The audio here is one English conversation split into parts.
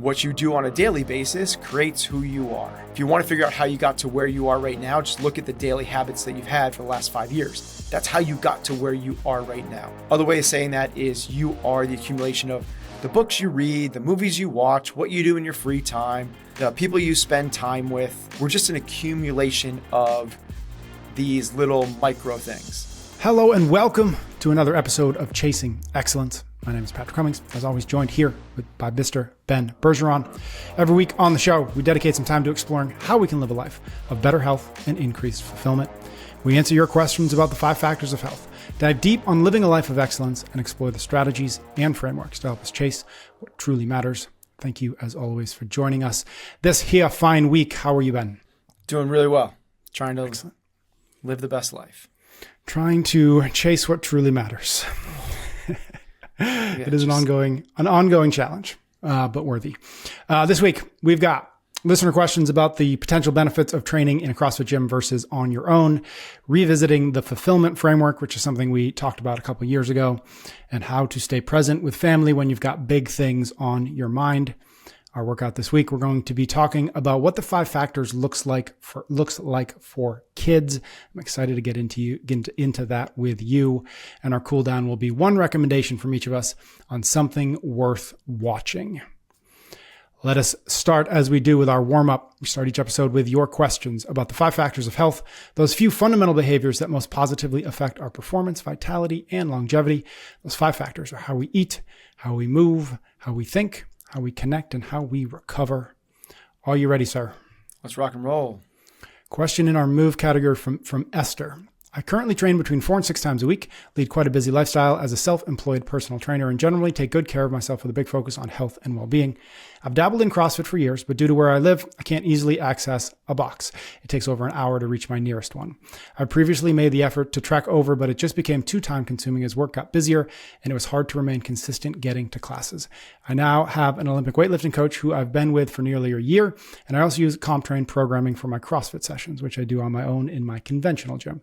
what you do on a daily basis creates who you are. If you want to figure out how you got to where you are right now, just look at the daily habits that you've had for the last 5 years. That's how you got to where you are right now. Other way of saying that is you are the accumulation of the books you read, the movies you watch, what you do in your free time, the people you spend time with. We're just an accumulation of these little micro things. Hello and welcome to another episode of Chasing Excellence. My name is Patrick Cummings, as always joined here by Mr. Ben Bergeron. Every week on the show, we dedicate some time to exploring how we can live a life of better health and increased fulfillment. We answer your questions about the 5 factors of health, dive deep on living a life of excellence, and explore the strategies and frameworks to help us chase what truly matters. Thank you, as always, for joining us this here fine week. How are you, Ben? Doing really well. Trying to live the best life. Trying to chase what truly matters. It is an ongoing challenge, but worthy. This week, we've got listener questions about the potential benefits of training in a CrossFit gym versus on your own, revisiting the fulfillment framework, which is something we talked about a couple of years ago, and how to stay present with family when you've got big things on your mind. Our workout this week, we're going to be talking about what the 5 factors looks like for kids. I'm excited to get into that with you. And our cool down will be one recommendation from each of us on something worth watching. Let us start as we do with our warm-up. We start each episode with your questions about the 5 factors of health, those few fundamental behaviors that most positively affect our performance, vitality, and longevity. Those 5 factors are how we eat, how we move, how we think, how we connect, and how we recover. Are you ready, sir? Let's rock and roll. Question in our move category from Esther. I currently train between 4 and 6 times a week, lead quite a busy lifestyle as a self-employed personal trainer, and generally take good care of myself with a big focus on health and well-being. I've dabbled in CrossFit for years, but due to where I live, I can't easily access a box. It takes over an hour to reach my nearest one. I previously made the effort to trek over, but it just became too time-consuming as work got busier, and it was hard to remain consistent getting to classes. I now have an Olympic weightlifting coach who I've been with for nearly a year, and I also use CompTrain programming for my CrossFit sessions, which I do on my own in my conventional gym.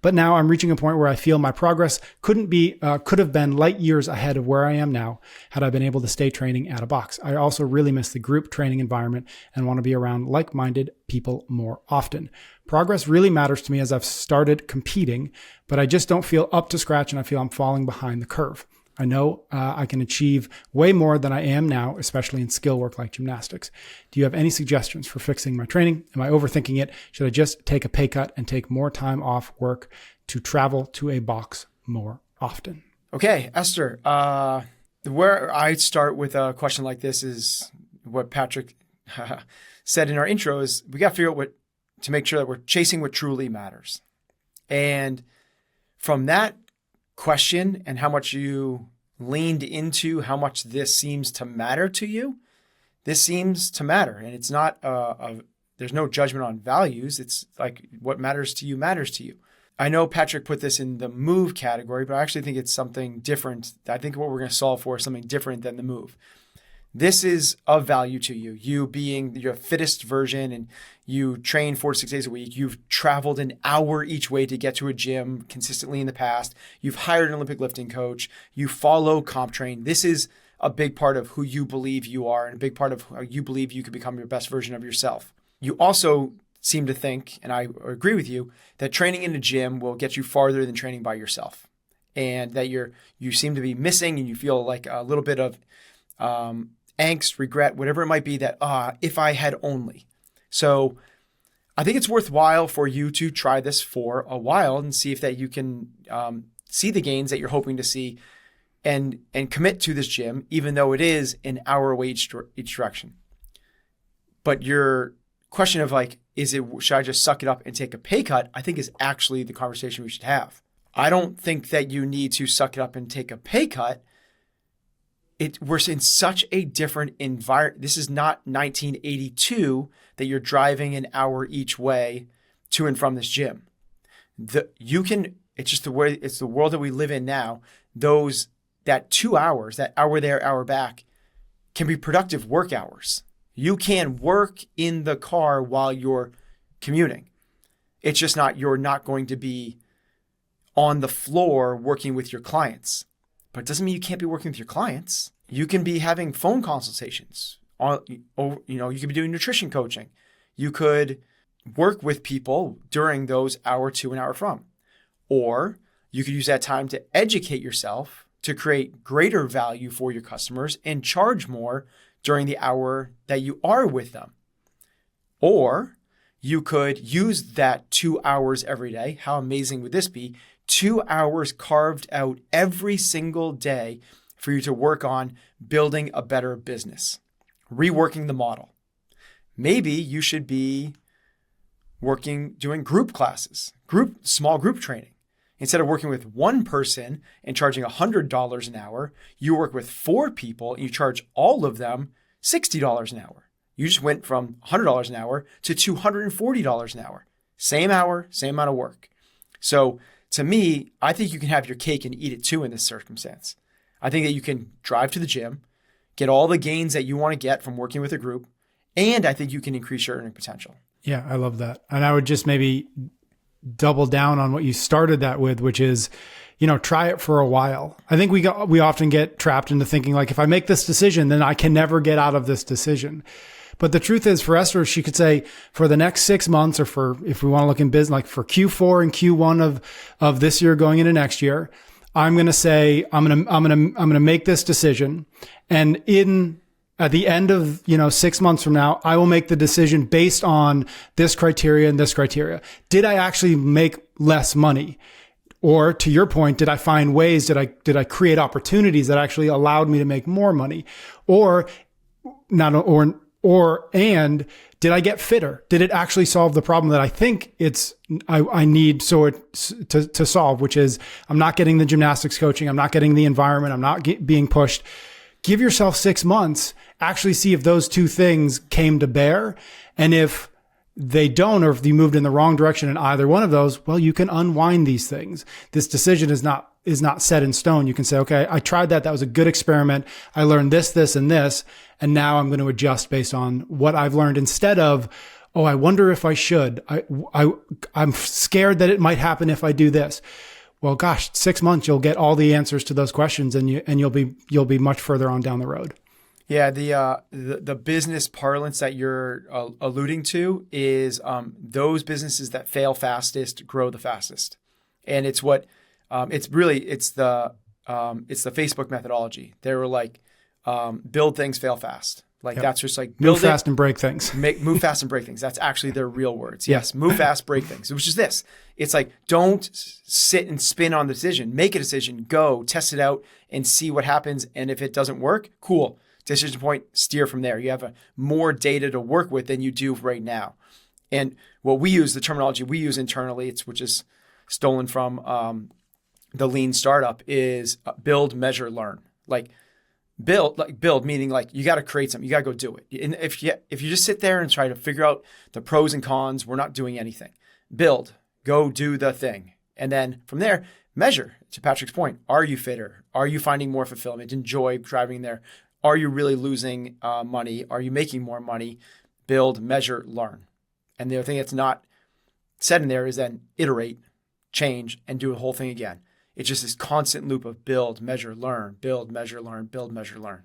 But now I'm reaching a point where I feel my progress could have been light years ahead of where I am now had I been able to stay training at a box. I also really miss the group training environment and want to be around like-minded people more often. Progress really matters to me as I've started competing, but I just don't feel up to scratch and I feel I'm falling behind the curve. I know I can achieve way more than I am now, especially in skill work like gymnastics. Do you have any suggestions for fixing my training? Am I overthinking it? Should I just take a pay cut and take more time off work to travel to a box more often? Okay, Esther, where I start with a question like this is what Patrick said in our intro is we got to figure out to make sure that we're chasing what truly matters. And from that question and how much you leaned into how much this seems to matter to you, this seems to matter. And it's not, there's no judgment on values. It's like what matters to you matters to you. I know Patrick put this in the move category, but I actually think it's something different. I think what we're going to solve for is something different than the move. This is of value to you. You being your fittest version and you train 4 to 6 days a week. You've traveled an hour each way to get to a gym consistently in the past. You've hired an Olympic lifting coach. You follow CompTrain. This is a big part of who you believe you are and a big part of how you believe you can become your best version of yourself. You also seem to think, and I agree with you, that training in a gym will get you farther than training by yourself. And that you seem to be missing and you feel like a little bit of angst, regret, whatever it might be that, if I had only. So I think it's worthwhile for you to try this for a while and see if that you can see the gains that you're hoping to see and commit to this gym, even though it is an hour away each direction. But your question of should I just suck it up and take a pay cut, I think is actually the conversation we should have. I don't think that you need to suck it up and take a pay cut. We're in such a different environment. This is not 1982 that you're driving an hour each way to and from this gym. It's just it's the world that we live in now. That 2 hours, that hour there, hour back, can be productive work hours. You can work in the car while you're commuting. It's just you're not going to be on the floor working with your clients. But it doesn't mean you can't be working with your clients. You can be having phone consultations. You could be doing nutrition coaching. You could work with people during those hour to an hour from. Or you could use that time to educate yourself to create greater value for your customers and charge more during the hour that you are with them. Or you could use that 2 hours every day. How amazing would this be? 2 hours carved out every single day for you to work on building a better business, reworking the model. Maybe you should be doing group classes, small group training. Instead of working with one person and charging $100 an hour, you work with 4 people and you charge all of them $60 an hour. You just went from $100 an hour to $240 an hour. Same hour, same amount of work. So to me, I think you can have your cake and eat it too in this circumstance. I think that you can drive to the gym, get all the gains that you want to get from working with a group, and I think you can increase your earning potential. Yeah, I love that. And I would just maybe double down on what you started that with, which is, try it for a while. I think we often get trapped into thinking like, if I make this decision, then I can never get out of this decision. But the truth is for Esther, she could say for the next 6 months, or if we want to look in business, like for Q4 and Q1 of this year going into next year, I'm going to say, I'm going to make this decision. And at the end of, 6 months from now, I will make the decision based on this criteria and this criteria. Did I actually make less money? Or to your point, did I find ways, did I create opportunities that actually allowed me to make more money? And did I get fitter? Did it actually solve the problem that I think I need to solve, which is I'm not getting the gymnastics coaching. I'm not getting the environment. I'm not being pushed. Give yourself 6 months, actually see if those 2 things came to bear. And if they don't, or if you moved in the wrong direction in either one of those, well, you can unwind these things. This decision is not set in stone. You can say, okay, I tried that. That was a good experiment. I learned this, this, and this. And now I'm going to adjust based on what I've learned instead of, oh, I wonder if I should. I'm scared that it might happen if I do this. Well, gosh, 6 months, you'll get all the answers to those questions and you'll be much further on down the road. Yeah, the business parlance that you're alluding to is those businesses that fail fastest grow the fastest, and it's what it's the Facebook methodology. They were like build things, fail fast. Like That's just like move fast and break things. Move fast and break things. That's actually their real words. Yes, move fast, break things. Which is this. It's like don't sit and spin on the decision. Make a decision. Go test it out and see what happens. And if it doesn't work, cool. Decision point, steer from there. You have more data to work with than you do right now. And what we use, the terminology we use internally, which is stolen from the lean startup, is build, measure, learn. Build meaning like you got to create something. You got to go do it. And if you just sit there and try to figure out the pros and cons, we're not doing anything. Build, go do the thing. And then from there, measure. To Patrick's point, are you fitter? Are you finding more fulfillment? Enjoy driving there? Are you really losing money? Are you making more money? Build, measure, learn. And the other thing that's not said in there is then iterate, change, and do the whole thing again. It's just this constant loop of build, measure, learn, build, measure, learn, build, measure, learn.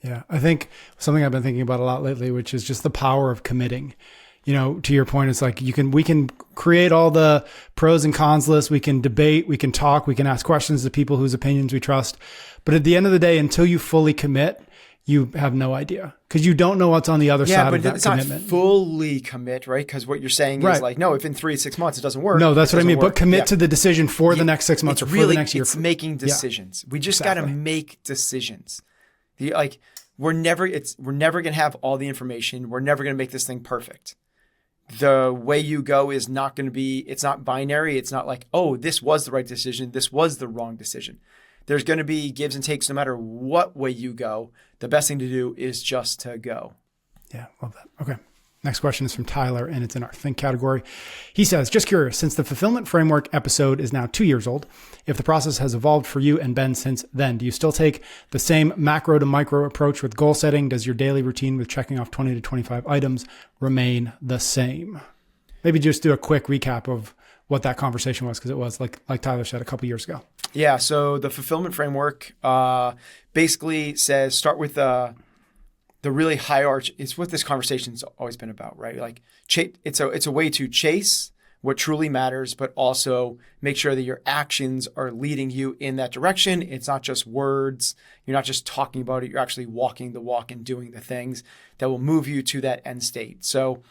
Yeah. I think something I've been thinking about a lot lately, which is just the power of committing. To your point, it's like we can create all the pros and cons lists. We can debate, we can talk, we can ask questions to people whose opinions we trust. But at the end of the day, until you fully commit, you have no idea because you don't know what's on the other side of that commitment. Yeah, but it's not fully commit, right? Because what you're saying is like, no, if in 3 to 6 months it doesn't work. No, that's what I mean. But commit to the decision for the next 6 months or for the next year. It's making decisions. We just got to make decisions. We're never going to have all the information. We're never going to make this thing perfect. The way you go is not going to be, it's not binary. It's not like, oh, this was the right decision. This was the wrong decision. There's going to be gives and takes no matter what way you go. The best thing to do is just to go. Yeah, love that. Okay. Next question is from Tyler, and it's in our think category. He says, just curious, since the Fulfillment Framework episode is now 2 years old, if the process has evolved for you and Ben since then, do you still take the same macro to micro approach with goal setting? Does your daily routine with checking off 20 to 25 items remain the same? Maybe just do a quick recap of what that conversation was, because it was, like Tyler said, a couple years ago. Yeah, so the Fulfillment Framework basically says start with the really high arch is what this conversation's always been about, right? Like it's a way to chase what truly matters, but also make sure that your actions are leading you in that direction. It's not just words. You're not just talking about it. You're actually walking the walk and doing the things that will move you to that end state. So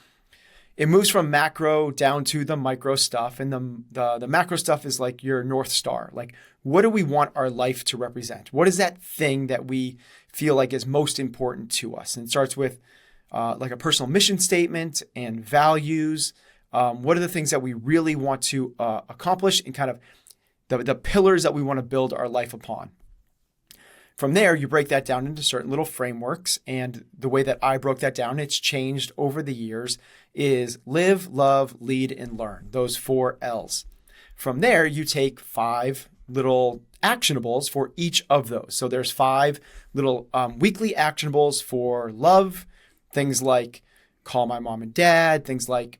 it moves from macro down to the micro stuff. And the macro stuff is like your North Star. Like, what do we want our life to represent? What is that thing that we feel like is most important to us? And it starts with like a personal mission statement and values. What are the things that we really want to accomplish, and kind of the pillars that we want to build our life upon. From there, you break that down into certain little frameworks. And the way that I broke that down, it's changed over the years, is live, love, lead, and learn. Those 4 L's. From there, you take 5 little actionables for each of those. So there's 5 little weekly actionables for love. Things like call my mom and dad. Things like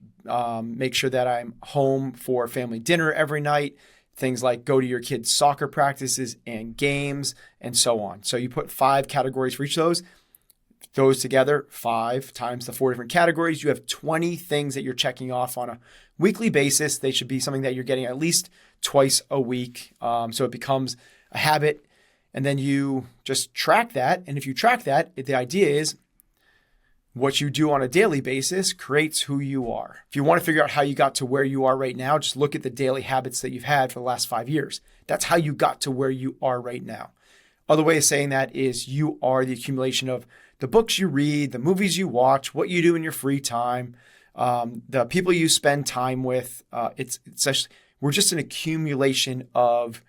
make sure that I'm home for family dinner every night. Things like go to your kids' soccer practices and games, and so on. So you put 5 categories for each of those together, 5 times the 4 different categories. You have 20 things that you're checking off on a weekly basis. They should be something that you're getting at least twice a week. So it becomes a habit. And then you just track that. And if you track that, the idea is what you do on a daily basis creates who you are. If you want to figure out how you got to where you are right now, just look at the daily habits that you've had for the last 5 years. That's how you got to where you are right now. Other way of saying that is you are the accumulation of the books you read, the movies you watch, what you do in your free time, the people you spend time with. We're just an accumulation of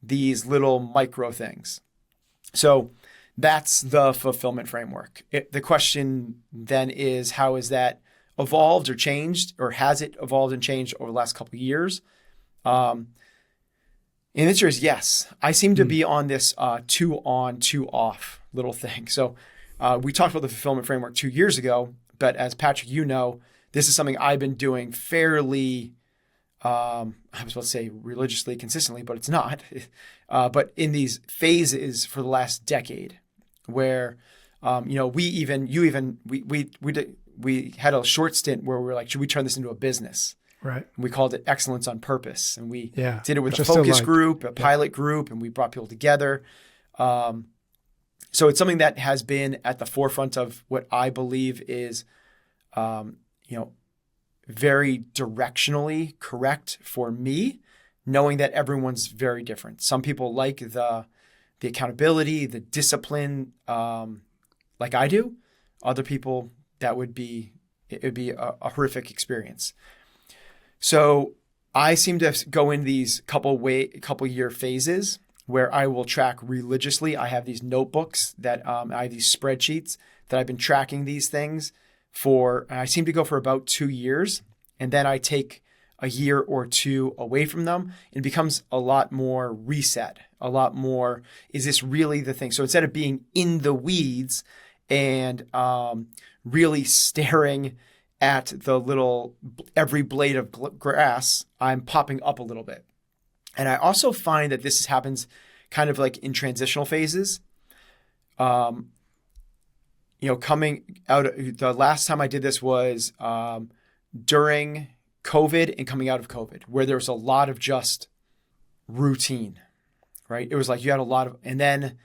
these little micro things. So that's the fulfillment framework. The question then is, how has that evolved or changed, or has it evolved and changed over the last couple of years? And the answer is yes. I seem to be on this 2 on, 2 off little thing. So we talked about the fulfillment framework 2 years ago, but as Patrick, this is something I've been doing fairly, I was about to say religiously, consistently, but it's not. But in these phases for the last decade, where we had a short stint where we were like, should we turn this into a business? Right. And we called it Excellence on Purpose, and we did it with Which a focus group, a pilot group, and we brought people together. So it's something that has been at the forefront of what I believe is, very directionally correct for me, knowing that everyone's very different. Some people like the accountability, the discipline, like I do. Other people, it would be a horrific experience. So I seem to go in these couple year phases where I will track religiously. I have these notebooks that I have these spreadsheets that I've been tracking these things for. And I seem to go for about 2 years, and then I take a year or 2 away from them. It becomes a lot more reset, a lot more, is this really the thing? So instead of being in the weeds and really staring at every blade of grass, I'm popping up a little bit. And I also find that this happens kind of like in transitional phases. Coming out, the last time I did this was during COVID and coming out of COVID, where there was a lot of just routine, right? It was like you had a lot of, and then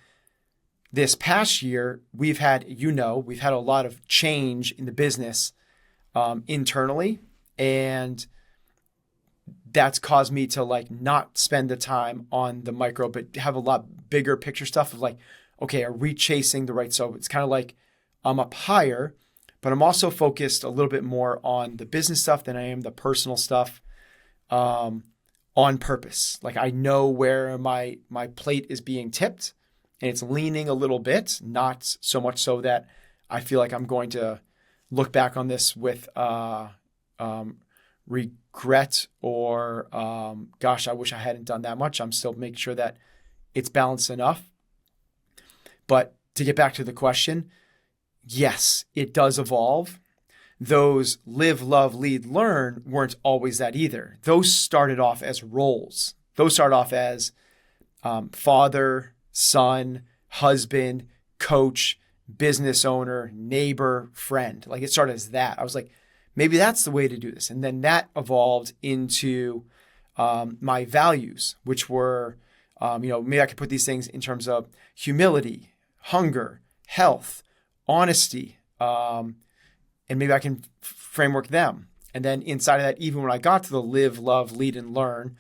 this past year, we've had a lot of change in the business internally, and that's caused me to like not spend the time on the micro, but have a lot bigger picture stuff of like, okay, are we chasing the right? So it's kind of like I'm up higher, but I'm also focused a little bit more on the business stuff than I am the personal stuff on purpose. Like I know where my plate is being tipped, and it's leaning a little bit, not so much so that I feel like I'm going to look back on this with regret or, gosh, I wish I hadn't done that much. I'm still making sure that it's balanced enough. But to get back to the question, yes, it does evolve. Those live, love, lead, learn weren't always that either. Those started off as roles. Those started off as father, son, husband, coach, business owner, neighbor, friend. Like it started as that. I was like, maybe that's the way to do this. And then that evolved into my values, which were, maybe I could put these things in terms of humility, hunger, health, honesty, and maybe I can framework them. And then inside of that, even when I got to the live, love, lead, and learn,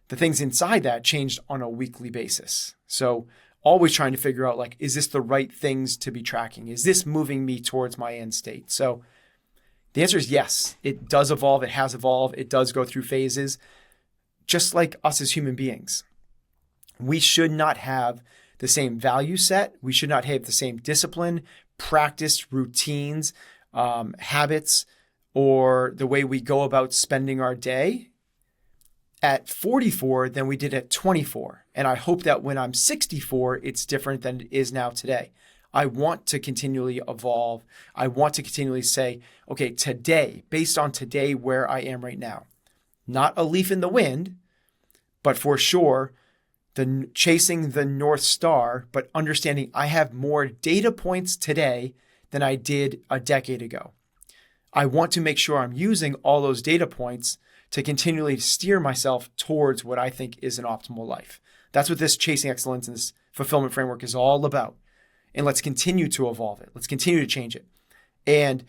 the things inside that changed on a weekly basis. So always trying to figure out, like, is this the right things to be tracking? Is this moving me towards my end state? So the answer is yes. It does evolve. It has evolved. It does go through phases, just like us as human beings. We should not have the same value set. We should not have the same discipline, practice, routines, habits, or the way we go about spending our day at 44 than we did at 24. And I hope that when I'm 64, it's different than it is now today. I want to continually evolve. I want to continually say, okay, today, based on today, where I am right now, not a leaf in the wind, but for sure, chasing the North Star, but understanding I have more data points today than I did a decade ago. I want to make sure I'm using all those data points to continually steer myself towards what I think is an optimal life. That's what this chasing excellence and this fulfillment framework is all about. And let's continue to evolve it. Let's continue to change it. And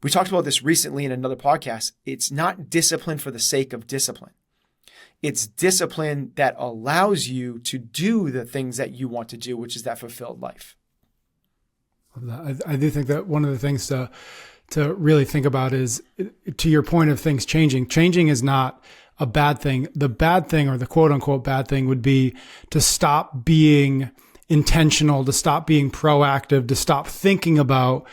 we talked about this recently in another podcast. It's not discipline for the sake of discipline. It's discipline that allows you to do the things that you want to do, which is that fulfilled life. I do think that one of the things to really think about is, to your point of things changing. Changing is not a bad thing. The bad thing, or the quote unquote bad thing, would be to stop being intentional, to stop being proactive, to stop thinking about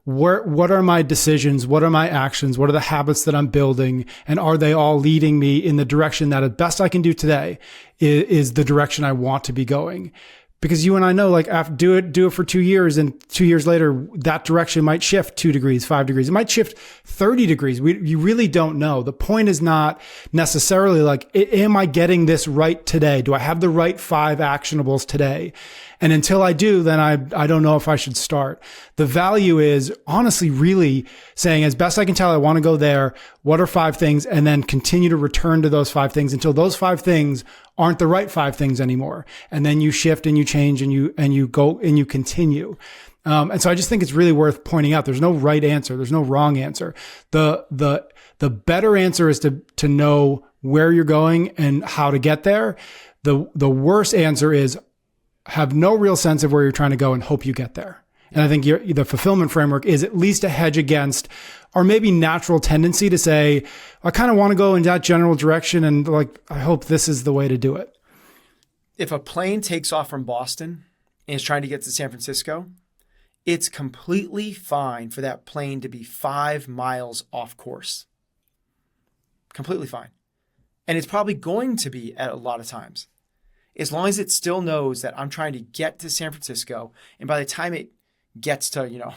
what are my decisions, what are my actions, what are the habits that I'm building, and are they all leading me in the direction that, at best I can do today, is the direction I want to be going. Because you and I know, like, after do it for 2 years, and 2 years later, that direction might shift 2 degrees, 5 degrees. It might shift 30 degrees. You really don't know. The point is not necessarily like, am I getting this right today? Do I have the right 5 actionables today? And until I do, then I don't know if I should start. The value is honestly really saying, as best I can tell, I want to go there. What are 5 things? And then continue to return to those 5 things until those 5 things aren't the right 5 things anymore. And then you shift and you change and you go and you continue. And so I just think it's really worth pointing out, there's no right answer. There's no wrong answer. The better answer is to know where you're going and how to get there. The worst answer is have no real sense of where you're trying to go and hope you get there. And I think the fulfillment framework is at least a hedge against, or maybe natural tendency to say, I kind of want to go in that general direction, and like, I hope this is the way to do it. If a plane takes off from Boston and is trying to get to San Francisco, it's completely fine for that plane to be 5 miles off course. Completely fine. And it's probably going to be at a lot of times. As long as it still knows that I'm trying to get to San Francisco, and by the time it gets to,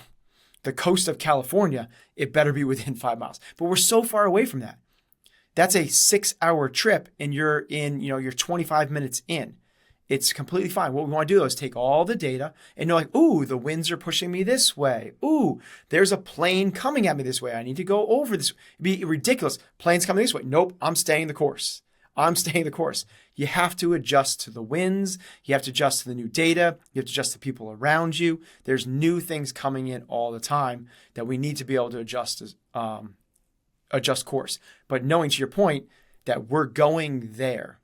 the coast of California, it better be within 5 miles. But we're so far away from that. That's a 6-hour trip, and you're 25 minutes in. It's completely fine. What we want to do is take all the data and know, like, ooh, the winds are pushing me this way. Ooh, there's a plane coming at me this way. I need to go over this. It'd be ridiculous. Plane's coming this way. Nope, I'm staying the course. You have to adjust to the winds. You have to adjust to the new data. You have to adjust to people around you. There's new things coming in all the time that we need to be able to adjust course. But knowing, to your point, that we're going there.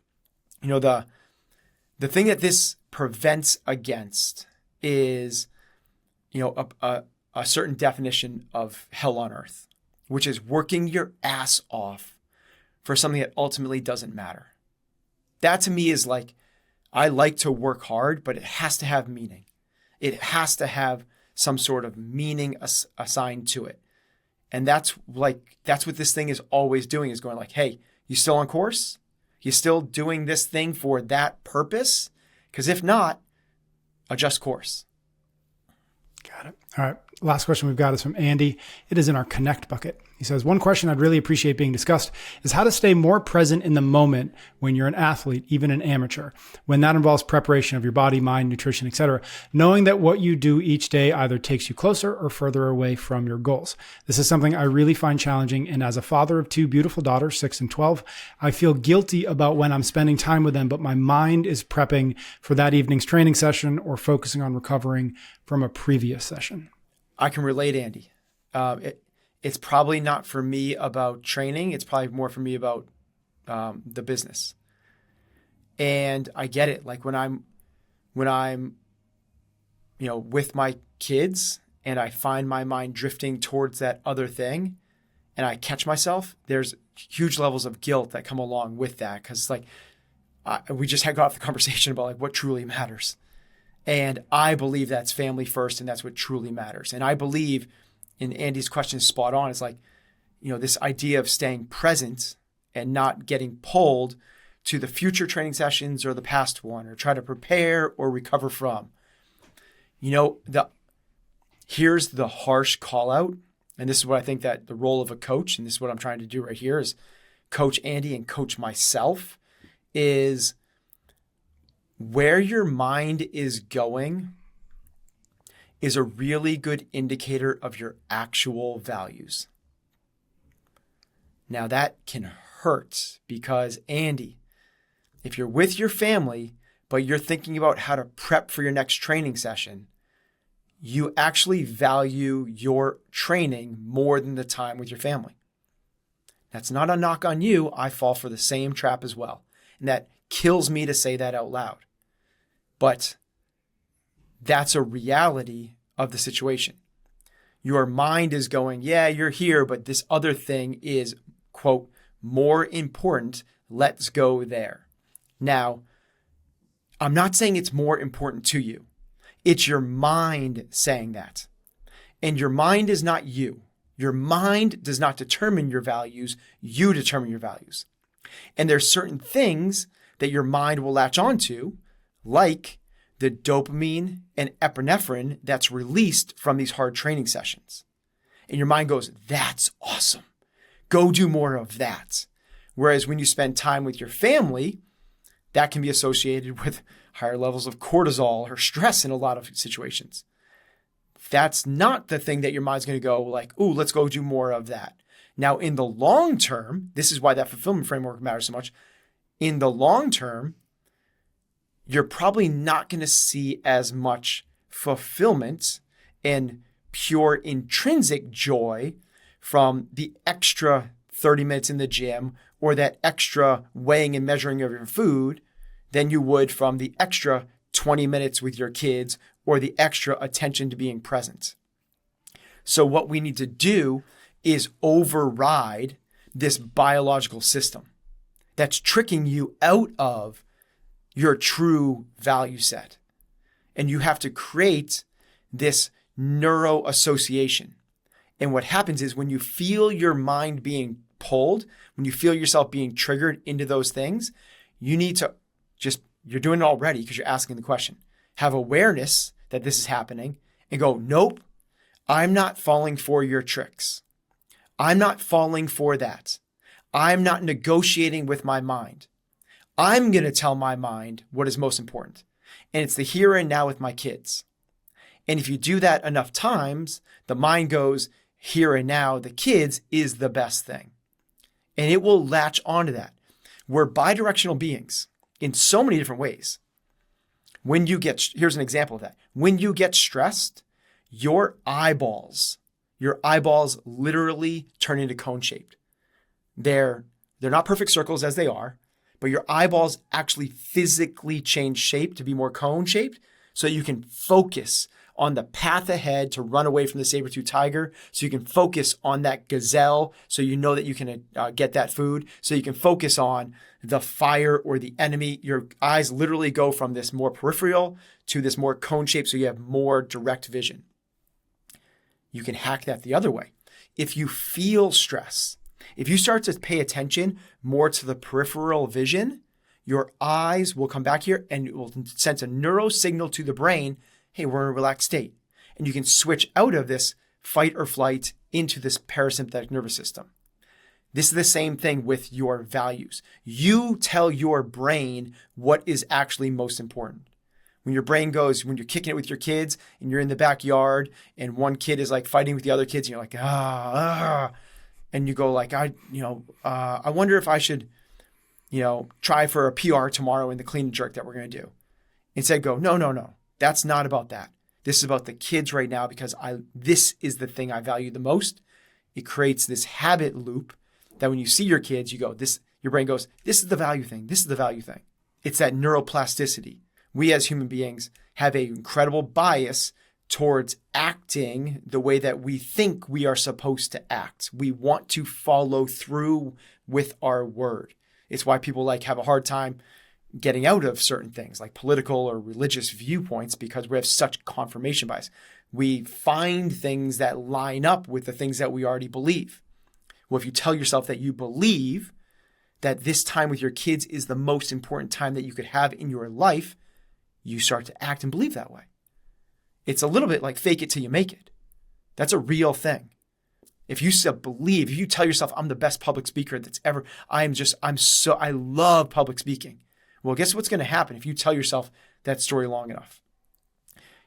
The thing that this prevents against is, a certain definition of hell on earth, which is working your ass off for something that ultimately doesn't matter. That to me is like, I like to work hard, but it has to have meaning. It has to have some sort of meaning assigned to it. And that's what this thing is always doing, is going like, hey, you still on course? You still doing this thing for that purpose? Because if not, adjust course. Got it. All right. Last question we've got is from Andy. It is in our Connect bucket. He says, one question I'd really appreciate being discussed is how to stay more present in the moment when you're an athlete, even an amateur, when that involves preparation of your body, mind, nutrition, etc., knowing that what you do each day either takes you closer or further away from your goals. This is something I really find challenging, and as a father of two beautiful daughters, 6 and 12, I feel guilty about when I'm spending time with them, but my mind is prepping for that evening's training session or focusing on recovering from a previous session. I can relate, Andy. It's probably not for me about training. It's probably more for me about the business. And I get it. Like when I'm, with my kids and I find my mind drifting towards that other thing and I catch myself, there's huge levels of guilt that come along with that. Cause we just had got off the conversation about like what truly matters. And I believe that's family first, and that's what truly matters. And I believe, and Andy's question is spot on, it's like, this idea of staying present and not getting pulled to the future training sessions or the past one, or try to prepare or recover from. Here's the harsh call out. And this is what I think that the role of a coach, and this is what I'm trying to do right here, is coach Andy and coach myself, is where your mind is going is a really good indicator of your actual values. Now that can hurt because, Andy, if you're with your family, but you're thinking about how to prep for your next training session, you actually value your training more than the time with your family. That's not a knock on you. I fall for the same trap as well. And that kills me to say that out loud. But that's a reality of the situation. Your mind is going, yeah, you're here, but this other thing is, quote, more important. Let's go there. Now, I'm not saying it's more important to you. It's your mind saying that. And your mind is not you. Your mind does not determine your values. You determine your values. And there's certain things that your mind will latch onto, like the dopamine and epinephrine that's released from these hard training sessions. And your mind goes, that's awesome. Go do more of that. Whereas when you spend time with your family, that can be associated with higher levels of cortisol or stress in a lot of situations. That's not the thing that your mind's going to go like, ooh, let's go do more of that. Now, in the long term, this is why that fulfillment framework matters so much. In the long term, you're probably not going to see as much fulfillment and pure intrinsic joy from the extra 30 minutes in the gym or that extra weighing and measuring of your food than you would from the extra 20 minutes with your kids or the extra attention to being present. So what we need to do is override this biological system that's tricking you out of your true value set. And you have to create this neuro association. And what happens is when you feel your mind being pulled, when you feel yourself being triggered into those things, you need to you're doing it already because you're asking the question. Have awareness that this is happening and go, nope, I'm not falling for your tricks. I'm not falling for that. I'm not negotiating with my mind. I'm going to tell my mind what is most important. And it's the here and now with my kids. And if you do that enough times, the mind goes, here and now, the kids is the best thing. And it will latch onto that. We're bidirectional beings in so many different ways. Here's an example of that. When you get stressed, your eyeballs literally turn into cone shaped. They're not perfect circles as they are, but your eyeballs actually physically change shape to be more cone shaped so you can focus on the path ahead to run away from the saber-tooth tiger, so you can focus on that gazelle so you know that you can get that food, so you can focus on the fire or the enemy. Your eyes literally go from this more peripheral to this more cone shape so you have more direct vision. You can hack that the other way. If you feel stress, if you start to pay attention more to the peripheral vision, your eyes will come back here and it will send a neuro signal to the brain, hey, we're in a relaxed state. and you can switch out of this fight or flight into this parasympathetic nervous system. This is the same thing with your values. You tell your brain what is actually most important. When your brain goes, when you're kicking it with your kids and you're in the backyard and one kid is like fighting with the other kids and you're like, and you go like, I wonder if I should, try for a PR tomorrow in the clean and jerk that we're going to do. Instead go, no, that's not about that. This is about the kids right now because this is the thing I value the most. It creates this habit loop that when you see your kids, you go, your brain goes, this is the value thing. This is the value thing. It's that neuroplasticity. We as human beings have an incredible bias towards acting the way that we think we are supposed to act. We want to follow through with our word. It's why people have a hard time getting out of certain things like political or religious viewpoints because we have such confirmation bias. We find things that line up with the things that we already believe. Well, if you tell yourself that you believe that this time with your kids is the most important time that you could have in your life, you start to act and believe that way. It's a little bit like fake it till you make it. That's a real thing. If you if you tell yourself, I'm the best public speaker that's ever, I love public speaking. Well, guess what's going to happen if you tell yourself that story long enough?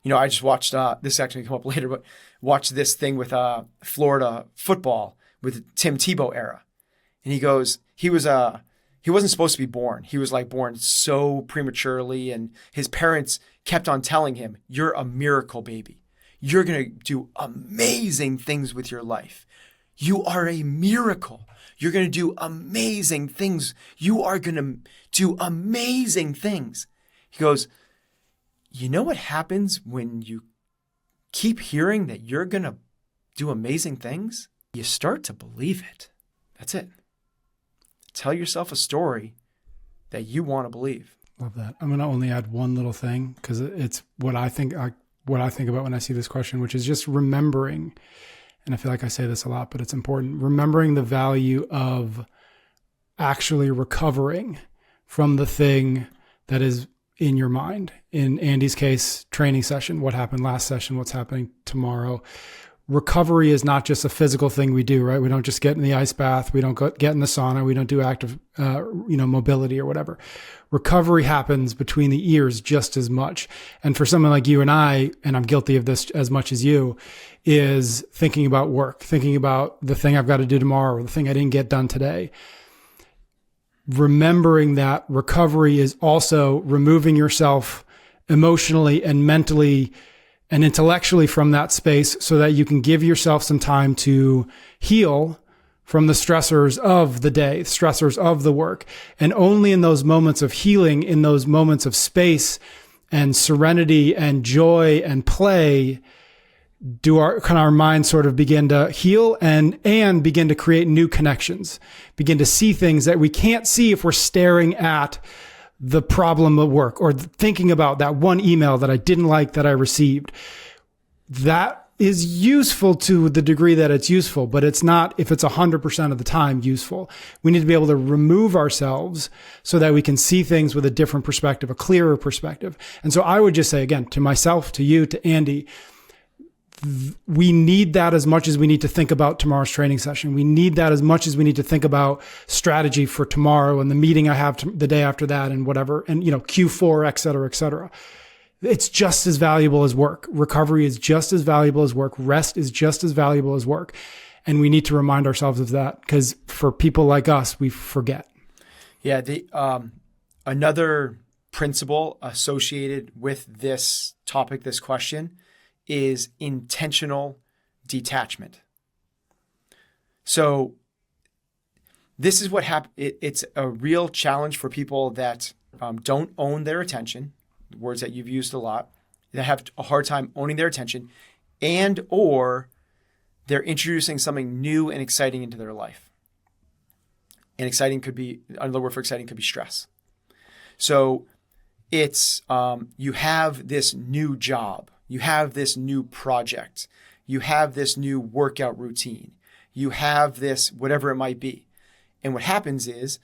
I just watched, this actually come up later, but watched this thing with Florida football with Tim Tebow era. And he goes, he wasn't supposed to be born. He was born so prematurely. And his parents kept on telling him, you're a miracle baby. You're going to do amazing things with your life. You are a miracle. You're going to do amazing things. You are going to do amazing things. He goes, you know what happens when you keep hearing that you're going to do amazing things? You start to believe it. That's it. Tell yourself a story that you want to believe. Love that. I'm going to only add one little thing because it's what I think about when I see this question, which is just remembering, and I feel like I say this a lot, but it's important, remembering the value of actually recovering from the thing that is in your mind. In Andy's case, training session, what happened last session, what's happening tomorrow. Recovery is not just a physical thing we do, right? We don't just get in the ice bath. We don't get in the sauna. We don't do active, mobility or whatever. Recovery happens between the ears just as much. And for someone like you and I, and I'm guilty of this as much as you, is thinking about work, thinking about the thing I've got to do tomorrow or the thing I didn't get done today. Remembering that recovery is also removing yourself emotionally and mentally and intellectually from that space so that you can give yourself some time to heal from the stressors of the day, stressors of the work. And only in those moments of healing, in those moments of space and serenity and joy and play, do our minds sort of begin to heal and begin to create new connections, begin to see things that we can't see if we're staring at the problem at work or thinking about that one email that I didn't like that I received. That is useful to the degree that it's useful, but it's not, if it's 100% of the time, useful. We need to be able to remove ourselves so that we can see things with a different perspective, a clearer perspective. And so I would just say, again, to myself, to you, to Andy, we need that as much as we need to think about tomorrow's training session. We need that as much as we need to think about strategy for tomorrow and the meeting I have the day after that and whatever, and Q4, et cetera, et cetera. It's just as valuable as work. Recovery is just as valuable as work. Rest is just as valuable as work. And we need to remind ourselves of that because for people like us, we forget. Yeah. Another principle associated with this topic, this question, is intentional detachment. So this is what happens. It's a real challenge for people that don't own their attention, words that you've used a lot, that have a hard time owning their attention, and or they're introducing something new and exciting into their life. And exciting could be, another word for exciting could be stress. So it's, you have this new job. You have this new project. You have this new workout routine. You have this, whatever it might be. And what happens is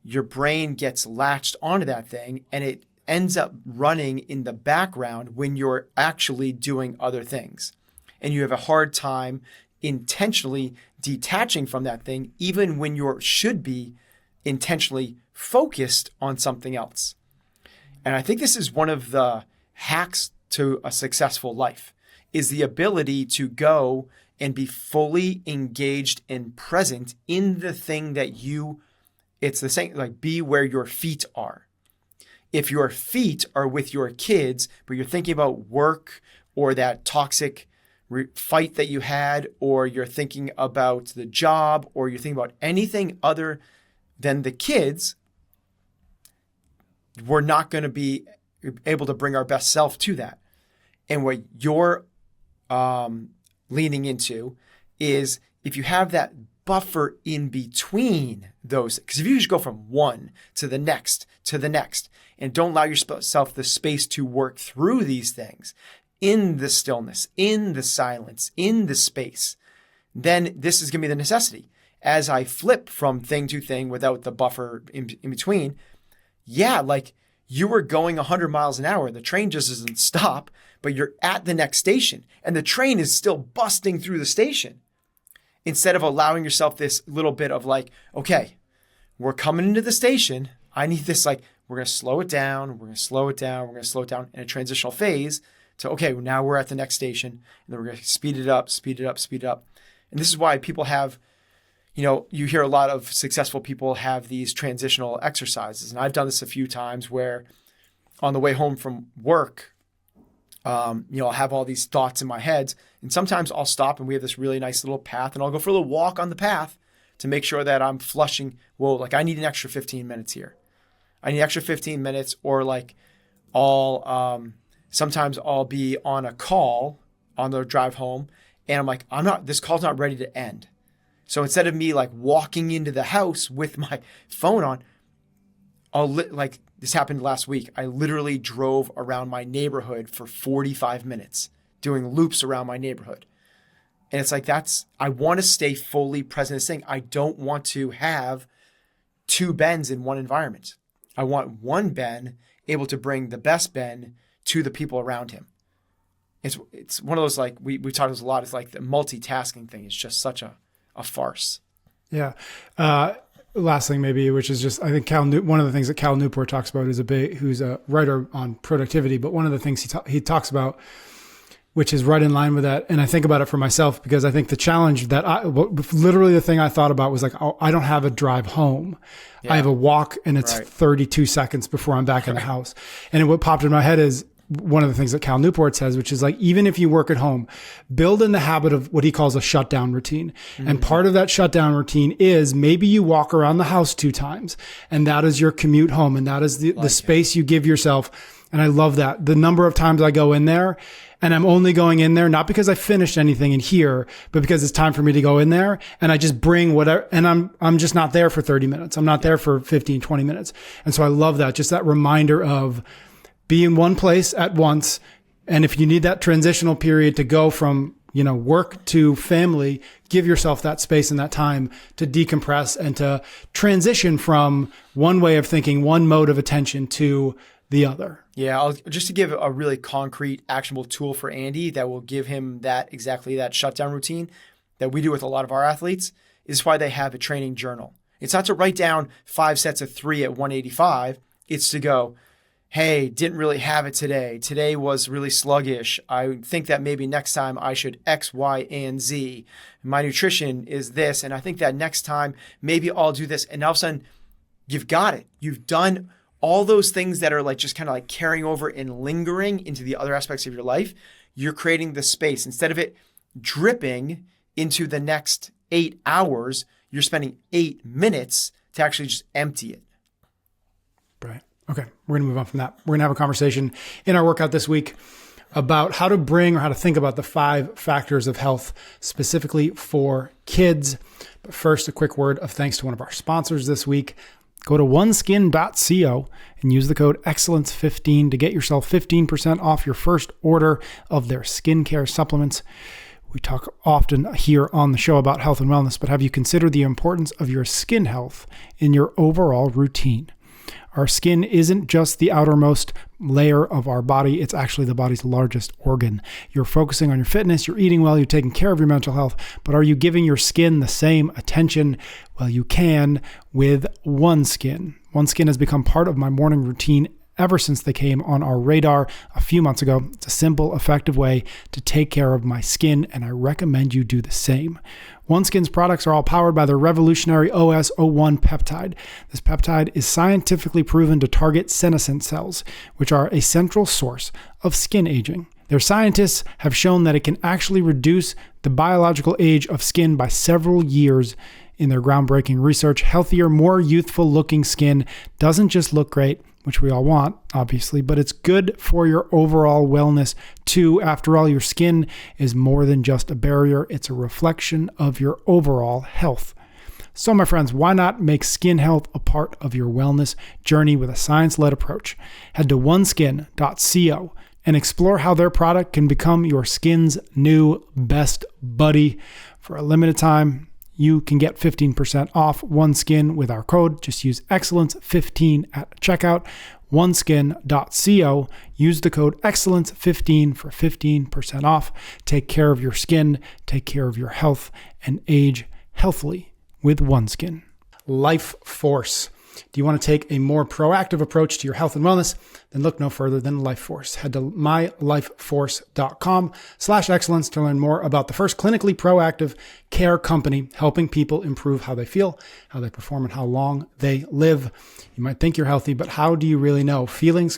your brain gets latched onto that thing and it ends up running in the background when you're actually doing other things. And you have a hard time intentionally detaching from that thing, even when you should be intentionally focused on something else. And I think this is one of the hacks to a successful life, is the ability to go and be fully engaged and present in the thing that it's the same, like be where your feet are. If your feet are with your kids, but you're thinking about work or that toxic fight that you had, or you're thinking about the job, or you're thinking about anything other than the kids, we're not going to be able to bring our best self to that. And what you're leaning into is if you have that buffer in between those, because if you just go from one to the next, and don't allow yourself the space to work through these things in the stillness, in the silence, in the space, then this is going to be the necessity. As I flip from thing to thing without the buffer in between, like you were going 100 miles an hour, the train just doesn't stop, but you're at the next station and the train is still busting through the station. Instead of allowing yourself this little bit of like, okay, we're coming into the station. I need this, like, we're going to slow it down. We're going to slow it down. We're going to slow it down in a transitional phase to, okay, now we're at the next station. And then we're going to speed it up, speed it up, speed it up. And this is why people have, you hear a lot of successful people have these transitional exercises. And I've done this a few times where on the way home from work, I'll have all these thoughts in my head, and sometimes I'll stop and we have this really nice little path and I'll go for a little walk on the path to make sure that I'm flushing. Well, like I need an extra 15 minutes here. I need extra 15 minutes, or like sometimes I'll be on a call on the drive home and I'm like, this call's not ready to end. So instead of me like walking into the house with my phone on, this happened last week. I literally drove around my neighborhood for 45 minutes doing loops around my neighborhood. And it's like, I want to stay fully present in this thing. I don't want to have two Bens in one environment. I want one Ben able to bring the best Ben to the people around him. It's one of those, like we talked about a lot. It's like the multitasking thing is just such a farce. Yeah. Last thing maybe, which is just, I think one of the things that Cal Newport talks about who's a writer on productivity, but one of the things he talks about, which is right in line with that. And I think about it for myself because I think the challenge that literally the thing I thought about was like, I don't have a drive home. Yeah. I have a walk and it's 32 seconds before I'm back in the house. And what popped in my head is one of the things that Cal Newport says, which is like, even if you work at home, build in the habit of what he calls a shutdown routine. Mm-hmm. And part of that shutdown routine is maybe you walk around the house 2 times and that is your commute home. And that is the space you give yourself. And I love that. The number of times I go in there, and I'm only going in there, not because I finished anything in here, but because it's time for me to go in there and I just bring whatever, and I'm just not there for 30 minutes. I'm not there for 15, 20 minutes. And so I love that. Just that reminder of be in one place at once. And if you need that transitional period to go from, work to family, give yourself that space and that time to decompress and to transition from one way of thinking, one mode of attention to the other. Yeah, just to give a really concrete, actionable tool for Andy that will give him exactly that shutdown routine that we do with a lot of our athletes is why they have a training journal. It's not to write down 5 sets of 3 at 185. It's to go, hey, didn't really have it today. Today was really sluggish. I think that maybe next time I should X, Y, and Z. My nutrition is this. And I think that next time maybe I'll do this. And all of a sudden, you've got it. You've done all those things that are like just kind of like carrying over and lingering into the other aspects of your life. You're creating the space. Instead of it dripping into the next 8 hours, you're spending 8 minutes to actually just empty it. Right. Okay. We're going to move on from that. We're going to have a conversation in our workout this week about how to bring or how to think about the 5 factors of health specifically for kids. But first, a quick word of thanks to one of our sponsors this week. Go to oneskin.co and use the code excellence15 to get yourself 15% off your first order of their skincare supplements. We talk often here on the show about health and wellness, but have you considered the importance of your skin health in your overall routine? Our skin isn't just the outermost layer of our body. It's actually the body's largest organ. You're focusing on your fitness, you're eating well, you're taking care of your mental health, but are you giving your skin the same attention? Well, you can with OneSkin. OneSkin has become part of my morning routine ever since they came on our radar a few months ago. It's a simple, effective way to take care of my skin, and I recommend you do the same. OneSkin's products are all powered by their revolutionary OS01 peptide. This peptide is scientifically proven to target senescent cells, which are a central source of skin aging. Their scientists have shown that it can actually reduce the biological age of skin by several years. In their groundbreaking research, healthier, more youthful looking skin doesn't just look great, which we all want, obviously, but it's good for your overall wellness too. After all, your skin is more than just a barrier. It's a reflection of your overall health. So my friends, why not make skin health a part of your wellness journey with a science-led approach? Head to oneskin.co and explore how their product can become your skin's new best buddy. For a limited time, you can get 15% off OneSkin with our code. Just use excellence15 at checkout. OneSkin.co. Use the code excellence15 for 15% off. Take care of your skin, take care of your health, and age healthily with OneSkin. Life Force. Do you want to take a more proactive approach to your health and wellness? Then look no further than Life Force. Head to mylifeforce.com/excellence to learn more about the first clinically proactive care company helping people improve how they feel, how they perform, and how long they live. You might think you're healthy, but how do you really know? Feelings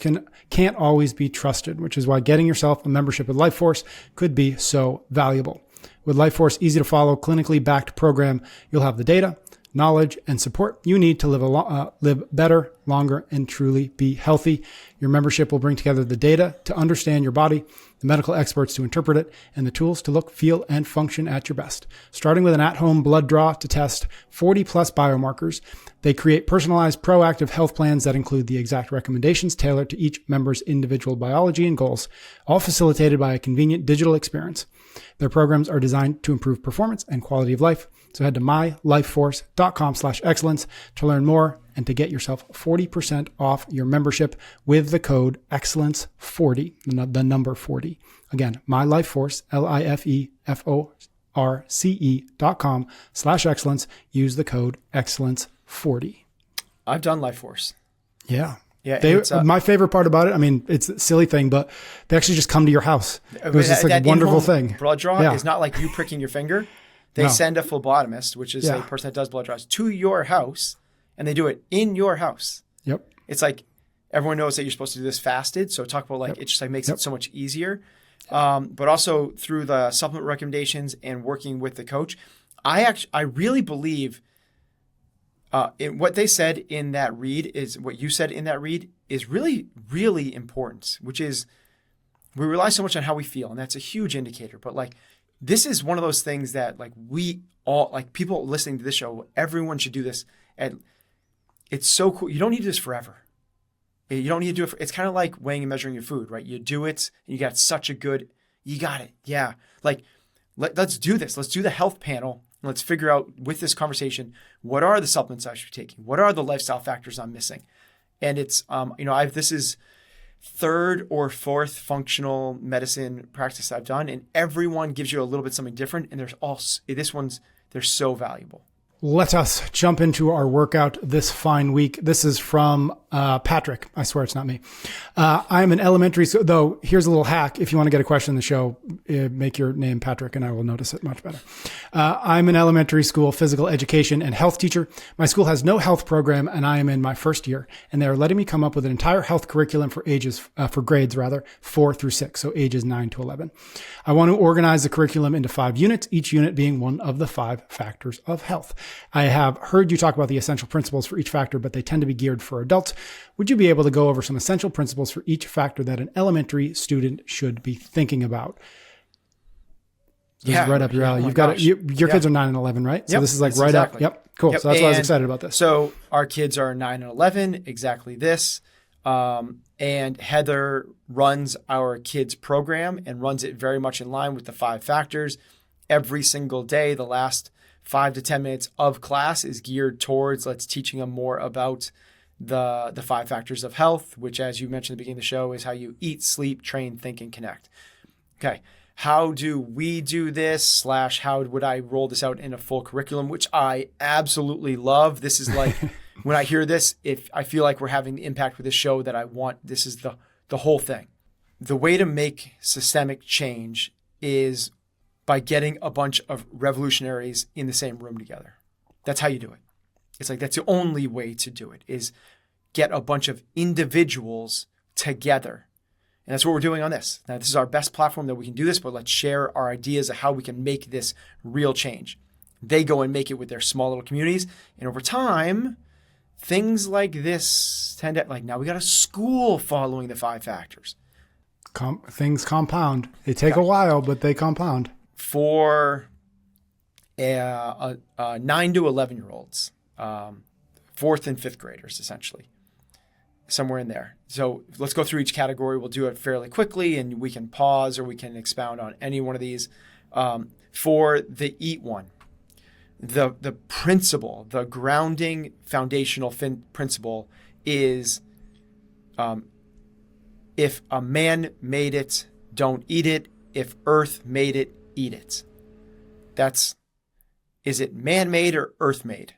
can't always be trusted, which is why getting yourself a membership with Life Force could be so valuable. With Life Force easy to follow, clinically backed program, you'll have the data, knowledge, and support you need to live better, longer, and truly be healthy. Your membership will bring together the data to understand your body, the medical experts to interpret it, and the tools to look, feel, and function at your best. Starting with an at-home blood draw to test 40 plus biomarkers, they create personalized, proactive health plans that include the exact recommendations tailored to each member's individual biology and goals, all facilitated by a convenient digital experience. Their programs are designed to improve performance and quality of life. So head to mylifeforce.com/excellence to learn more and to get yourself 40% off your membership with the code excellence40, the number 40. Again, mylifeforce, LIFEFORCE.com/excellence. Use the code excellence40. I've done Life Force. Yeah. Yeah, my favorite part about it, I mean, it's a silly thing, but they actually just come to your house. It was just like a wonderful thing. Blood draw is not like you pricking your finger. They send a phlebotomist, which is a person that does blood draws, to your house, and they do it in your house. Yep. It's like everyone knows that you're supposed to do this fasted. So talk about it just like makes it so much easier. But also through the supplement recommendations and working with the coach, I really believe in what they said in that read is what you said in that read is really, really important, which is we rely so much on how we feel. And that's a huge indicator. But like, this is one of those things that like we all, like people listening to this show, everyone should do this. And it's so cool. You don't need to do this forever. You don't need to do it. It's kind of like weighing and measuring your food, right? You do it and you got you got it. Yeah. Like, let's do this. Let's do the health panel. And let's figure out with this conversation, what are the supplements I should be taking? What are the lifestyle factors I'm missing? And it's, this is third or fourth functional medicine practice I've done, and everyone gives you a little bit something different. And they're so valuable. Let us jump into our workout this fine week. This is from Patrick. I swear it's not me. I'm an elementary school, though here's a little hack. If you want to get a question in the show, make your name Patrick and I will notice it much better. I'm an elementary school physical education and health teacher. My school has no health program and I am in my first year, and they are letting me come up with an entire health curriculum for grades 4 through 6. So ages 9 to 11. I want to organize the curriculum into 5 units, each unit being one of the 5 factors of health. I have heard you talk about the essential principles for each factor, but they tend to be geared for adults. Would you be able to go over some essential principles for each factor that an elementary student should be thinking about? This is right up your alley. You've got your kids are 9 and 11, right? So this is like right up. Yep. Cool. Yep. So that's why I was excited about this. So our kids are 9 and 11, exactly this. And Heather runs our kids program and runs it very much in line with the 5 factors. Every single day, the last 5 to 10 minutes of class is geared towards teaching them more about the 5 factors of health, which, as you mentioned at the beginning of the show, is how you eat, sleep, train, think, and connect. Okay. How do we do this / how would I roll this out in a full curriculum, which I absolutely love. This is like, when I hear this, if I feel like we're having the impact with this show that I want, this is the whole thing. The way to make systemic change is by getting a bunch of revolutionaries in the same room together. That's how you do it. It's like, that's the only way to do it, is get a bunch of individuals together. And that's what we're doing on this. Now, this is our best platform that we can do this, but let's share our ideas of how we can make this real change. They go and make it with their small little communities. And over time, things like this tend to, like, now we got a school following the 5 factors. Things compound. They take a while, but they compound. For 9 to 11-year-olds, 4th and 5th graders, essentially, somewhere in there. So let's go through each category. We'll do it fairly quickly, and we can pause or we can expound on any one of these. For the EAT one, the principle, the grounding foundational principle is, if a man made it, don't eat it. If earth made it, eat it. Is it man-made or earth-made?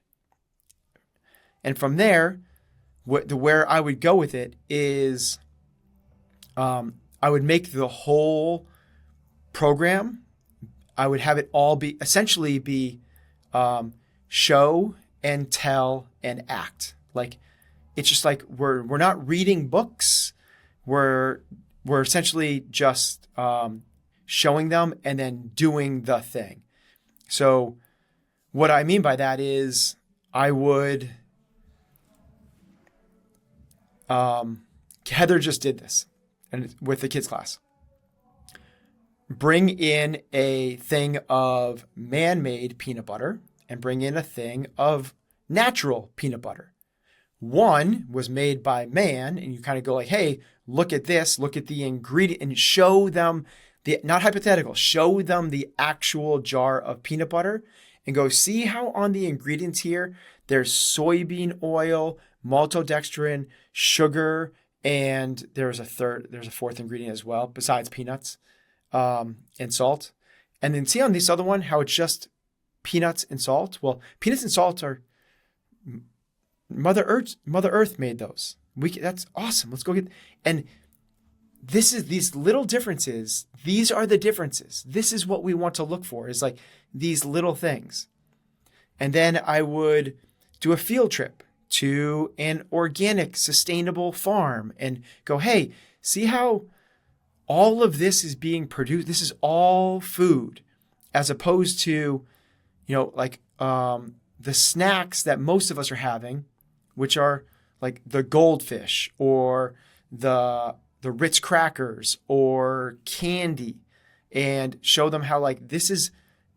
And from there, where I would go with it is, I would make the whole program, I would have it all be show and tell and act. Like, it's just like, we're not reading books. We're essentially just showing them and then doing the thing. So what I mean by that is, I would, Heather just did this and with the kids class. Bring in a thing of man-made peanut butter and bring in a thing of natural peanut butter. One was made by man, and you kind of go like, hey, look at this, look at the ingredient, and show them not hypothetical, show them the actual jar of peanut butter and go, see how on the ingredients here, there's soybean oil, maltodextrin, sugar, and there's a 4th ingredient as well, besides peanuts, and salt. And then see on this other one, how it's just peanuts and salt. Well, peanuts and salt are Mother Earth made those. That's awesome. Let's go get, and these little differences. These are the differences. This is what we want to look for, is like these little things. And then I would do a field trip to an organic, sustainable farm and go, hey, see how all of this is being produced. This is all food, as opposed to, the snacks that most of us are having, which are like the goldfish or the Ritz crackers or candy, and show them how, like, this is,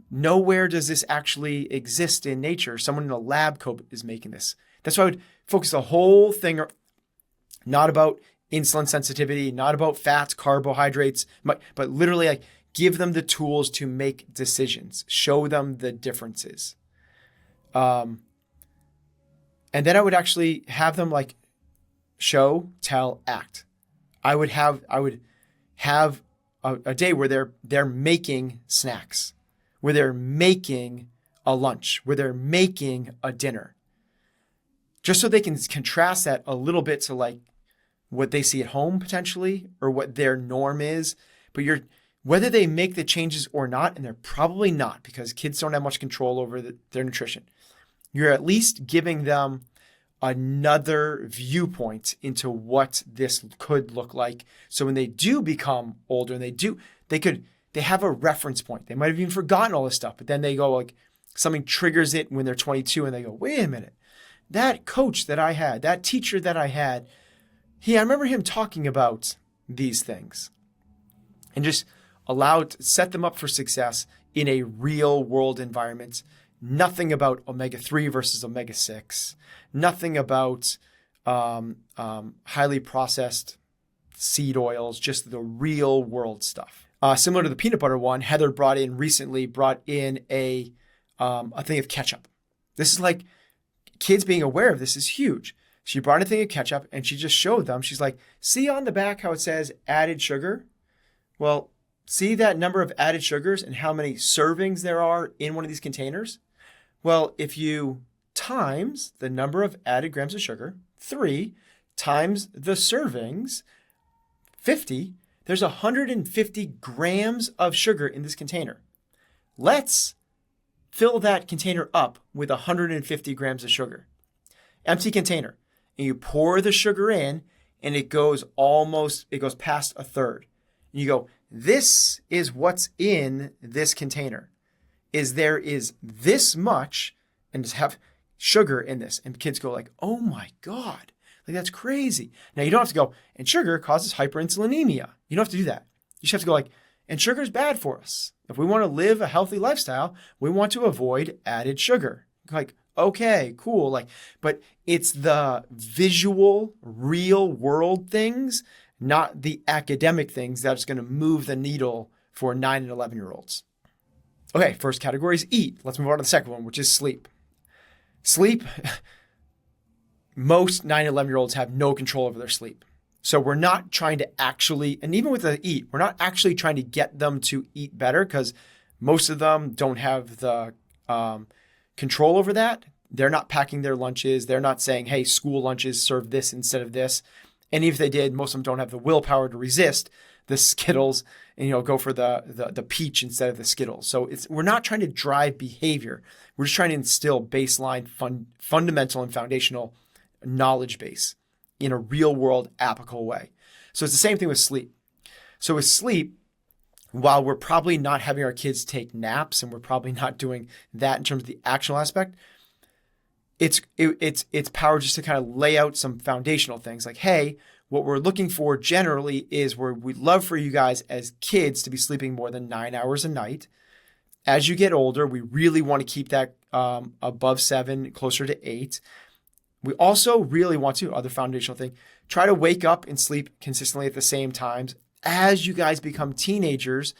nowhere does this actually exist in nature. Someone in a lab coat is making this. That's why I would focus the whole thing, not about insulin sensitivity, not about fats, carbohydrates, but literally, like, give them the tools to make decisions, show them the differences. And then I would actually have them, like, show, tell, act. I would have a day where they're making snacks, where they're making a lunch, where they're making a dinner, just so they can contrast that a little bit to, like, what they see at home potentially, or what their norm is. But whether they make the changes or not, and they're probably not, because kids don't have much control over their nutrition, you're at least giving them another viewpoint into what this could look like. So when they do become older and they have a reference point. They might have even forgotten all this stuff, but then they go, like, something triggers it when they're 22 and they go, wait a minute, that coach that I had, that teacher that I had, I remember him talking about these things. And just set them up for success in a real world environment. Nothing about omega-3 versus omega-6. Nothing about highly processed seed oils, just the real world stuff. Similar to the peanut butter one, Heather recently brought in a thing of ketchup. This is like, kids being aware of this is huge. She brought a thing of ketchup and she just showed them. She's like, see on the back how it says added sugar? Well, see that number of added sugars and how many servings there are in one of these containers? Well, if you times the number of added grams of sugar, 3 times the servings, 50, there's 150 grams of sugar in this container. Let's fill that container up with 150 grams of sugar. Empty container. And you pour the sugar in and it goes past a third. And you go, this is what's in this container. There is this much and just have sugar in this. And kids go like, oh my God, like that's crazy. Now you don't have to go, and sugar causes hyperinsulinemia. You don't have to do that. You just have to go like, and sugar is bad for us. If we want to live a healthy lifestyle, we want to avoid added sugar. Like, okay, cool. Like, but it's the visual, real world things, not the academic things that's going to move the needle for 9 and 11-year-olds. Okay, first category is eat. Let's move on to the second one, which is sleep. Sleep, most 9 and 11-year-olds have no control over their sleep. So we're not trying to actually, and even with the eat, we're not actually trying to get them to eat better because most of them don't have the control over that. They're not packing their lunches. They're not saying, hey, school lunches serve this instead of this. And if they did, most of them don't have the willpower to resist the Skittles and, go for the peach instead of the Skittles. So we're not trying to drive behavior. We're just trying to instill baseline fundamental and foundational knowledge base in a real world applicable way. So it's the same thing with sleep. So with sleep, while we're probably not having our kids take naps and we're probably not doing that in terms of the actual aspect, it's power just to kind of lay out some foundational things like, hey, what we're looking for generally is we'd love for you guys as kids to be sleeping more than 9 hours a night. As you get older, we really want to keep that above 7, closer to 8. We also really want to, other foundational thing, try to wake up and sleep consistently at the same times. As you guys become teenagers,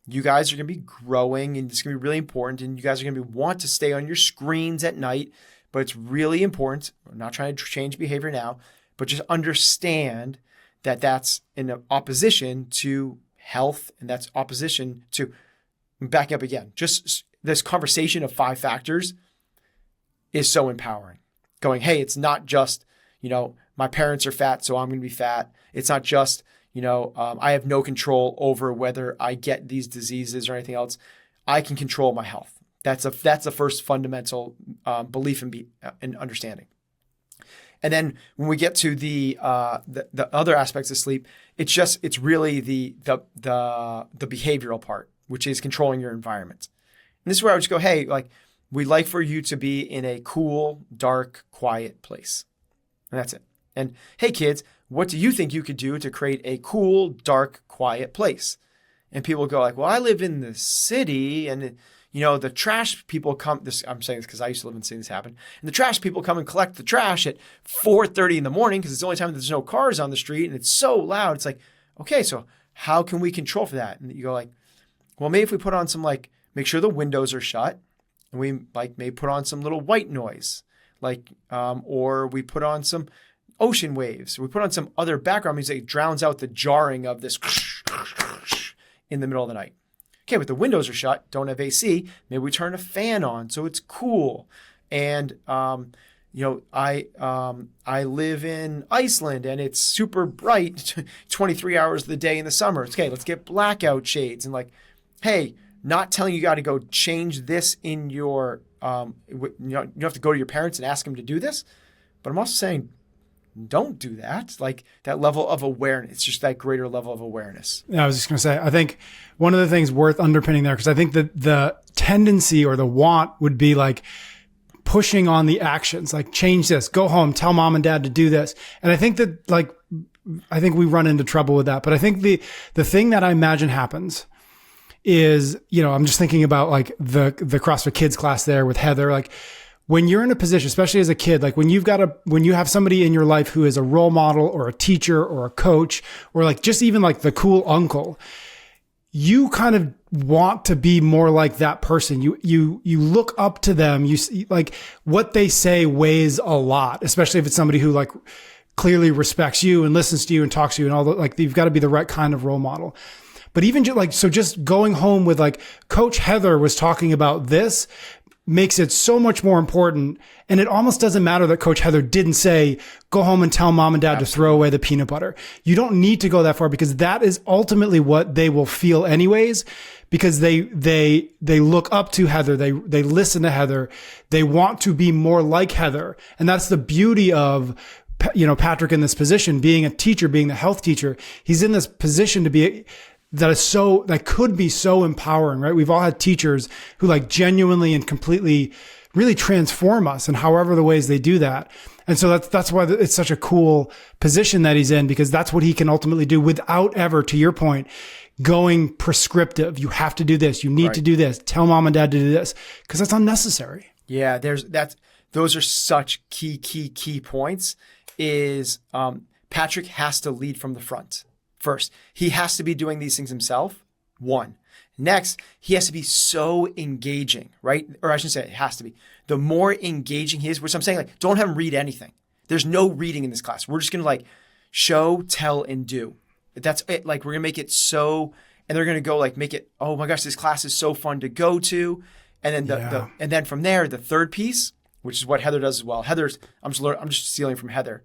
you guys are going to be growing and it's going to be really important. And you guys are going to want to stay on your screens at night, but it's really important. We're not trying to change behavior now, but just understand that that's in opposition to health and that's opposition to, backing up again, just this conversation of 5 factors is so empowering. Going, hey, it's not just, my parents are fat, so I'm going to be fat. It's not just, I have no control over whether I get these diseases or anything else. I can control my health. That's the first fundamental belief and understanding. And then when we get to the other aspects of sleep, it's really the behavioral part, which is controlling your environment. And this is where I would just go, hey, like, we'd like for you to be in a cool, dark, quiet place. And that's it. And hey, kids, what do you think you could do to create a cool, dark, quiet place? And people go like, well, I live in the city and, the trash people come, I'm saying this because I used to live in the city, this happened. And the trash people come and collect the trash at 4:30 in the morning because it's the only time that there's no cars on the street and it's so loud. It's like, okay, so how can we control for that? And you go like, well, maybe if we put on some make sure the windows are shut. And we maybe put on some little white noise, or we put on some ocean waves. We put on some other background music that drowns out the jarring of this in the middle of the night. Okay, but the windows are shut, don't have AC. Maybe we turn a fan on so it's cool. And I live in Iceland and it's super bright, 23 hours of the day in the summer. Okay, let's get blackout shades and hey. Not telling you got to go change this in your, you have to go to your parents and ask them to do this. But I'm also saying, don't do that. Like that level of awareness, it's just that greater level of awareness. Yeah, I was just going to say, I think one of the things worth underpinning there, because I think that the tendency or the want would be pushing on the actions, change this, go home, tell mom and dad to do this. And I think that I think we run into trouble with that. But I think the thing that I imagine happens is, I'm just thinking about the CrossFit Kids class there with Heather, when you're in a position, especially as a kid, when you have somebody in your life who is a role model or a teacher or a coach, or just even the cool uncle, you kind of want to be more like that person. You look up to them. You see, like, what they say weighs a lot, especially if it's somebody who like clearly respects you and listens to you and talks to you and all that. Like, you've got to be the right kind of role model. But even just going home with like Coach Heather was talking about this makes it so much more important. And it almost doesn't matter that Coach Heather didn't say, go home and tell mom and dad to throw away the peanut butter. You don't need to go that far, because that is ultimately what they will feel anyways, because they look up to Heather. They listen to Heather. They want to be more like Heather. And that's the beauty of, Patrick in this position, being a teacher, being the health teacher. He's in this position to be that could be so empowering, right? We've all had teachers who like genuinely and completely really transform us, and however the ways they do that. And so that's why it's such a cool position that he's in, because that's what he can ultimately do without ever, to your point, going prescriptive. You have to do this. You need to do this. Tell mom and dad to do this, because that's unnecessary. Yeah, those are such key points. Is Patrick has to lead from the front. First, he has to be doing these things himself. One. Next, he has to be so engaging, right? Or I shouldn't say it has to be. The more engaging he is, which I'm saying, like, don't have him read anything. There's no reading in this class. We're just going to like show, tell, and do. That's it. Like, we're going to make it so, and they're going to go like, make it, oh my gosh, this class is so fun to go to. And then and then from there, the third piece, which is what Heather does as well. I'm just stealing from Heather.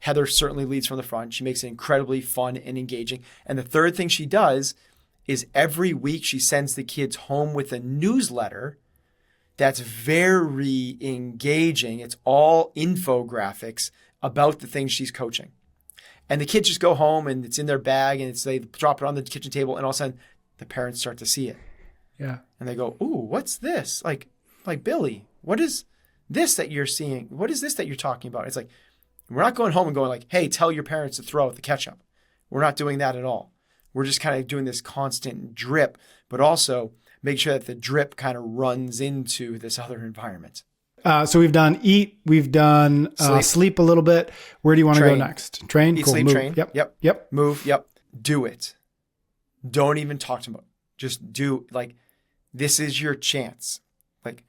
Heather certainly leads from the front. She makes it incredibly fun and engaging. And the third thing she does is every week she sends the kids home with a newsletter that's very engaging. It's all infographics about the things she's coaching. And the kids just go home and it's in their bag, and they drop it on the kitchen table, and all of a sudden the parents start to see it. Yeah. And they go, ooh, what's this? Like Billy, what is this that you're seeing? What is this that you're talking about? It's like, we're not going home and going like, hey, tell your parents to throw out the ketchup. We're not doing that at all. We're just kind of doing this constant drip, but also make sure that the drip kind of runs into this other environment. So we've done eat, we've done sleep a little bit. Where do you want to go next? Train? Eat, cool. sleep, Move. train. Yep. Move. Yep. Do it. Don't even talk to them. Just do, like, this is your chance. Like,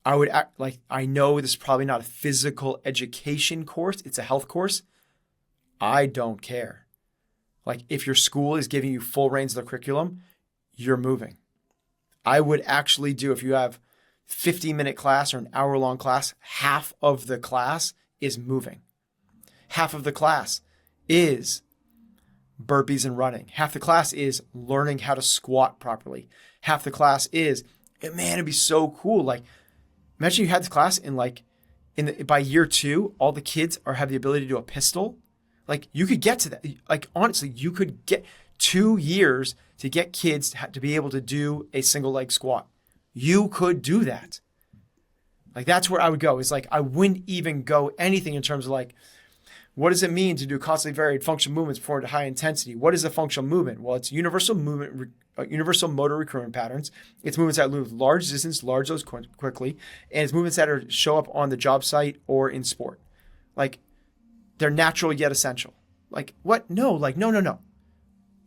I would act like, I know this is probably not a physical education course. It's a health course. I don't care. Like, if your school is giving you full reins of the curriculum, you're moving. I would actually do, if you have 50-minute class or an hour-long class, half of the class is moving. Half of the class is burpees and running. Half the class is learning how to squat properly. Half the class is, man, it'd be so cool. Like, imagine you had this class and by year 2, all the kids have the ability to do a pistol. Like, you could get to that. Like, honestly, you could get 2 years to get kids to be able to do a single leg squat. You could do that. Like, that's where I would go. Is like, I wouldn't even go anything in terms of like, what does it mean to do constantly varied functional movements performed at high intensity? What is a functional movement? Well, it's universal motor recruitment patterns. It's movements that move large distance, large loads quickly, and it's movements that show up on the job site or in sport. Like, they're natural yet essential. Like, what? No.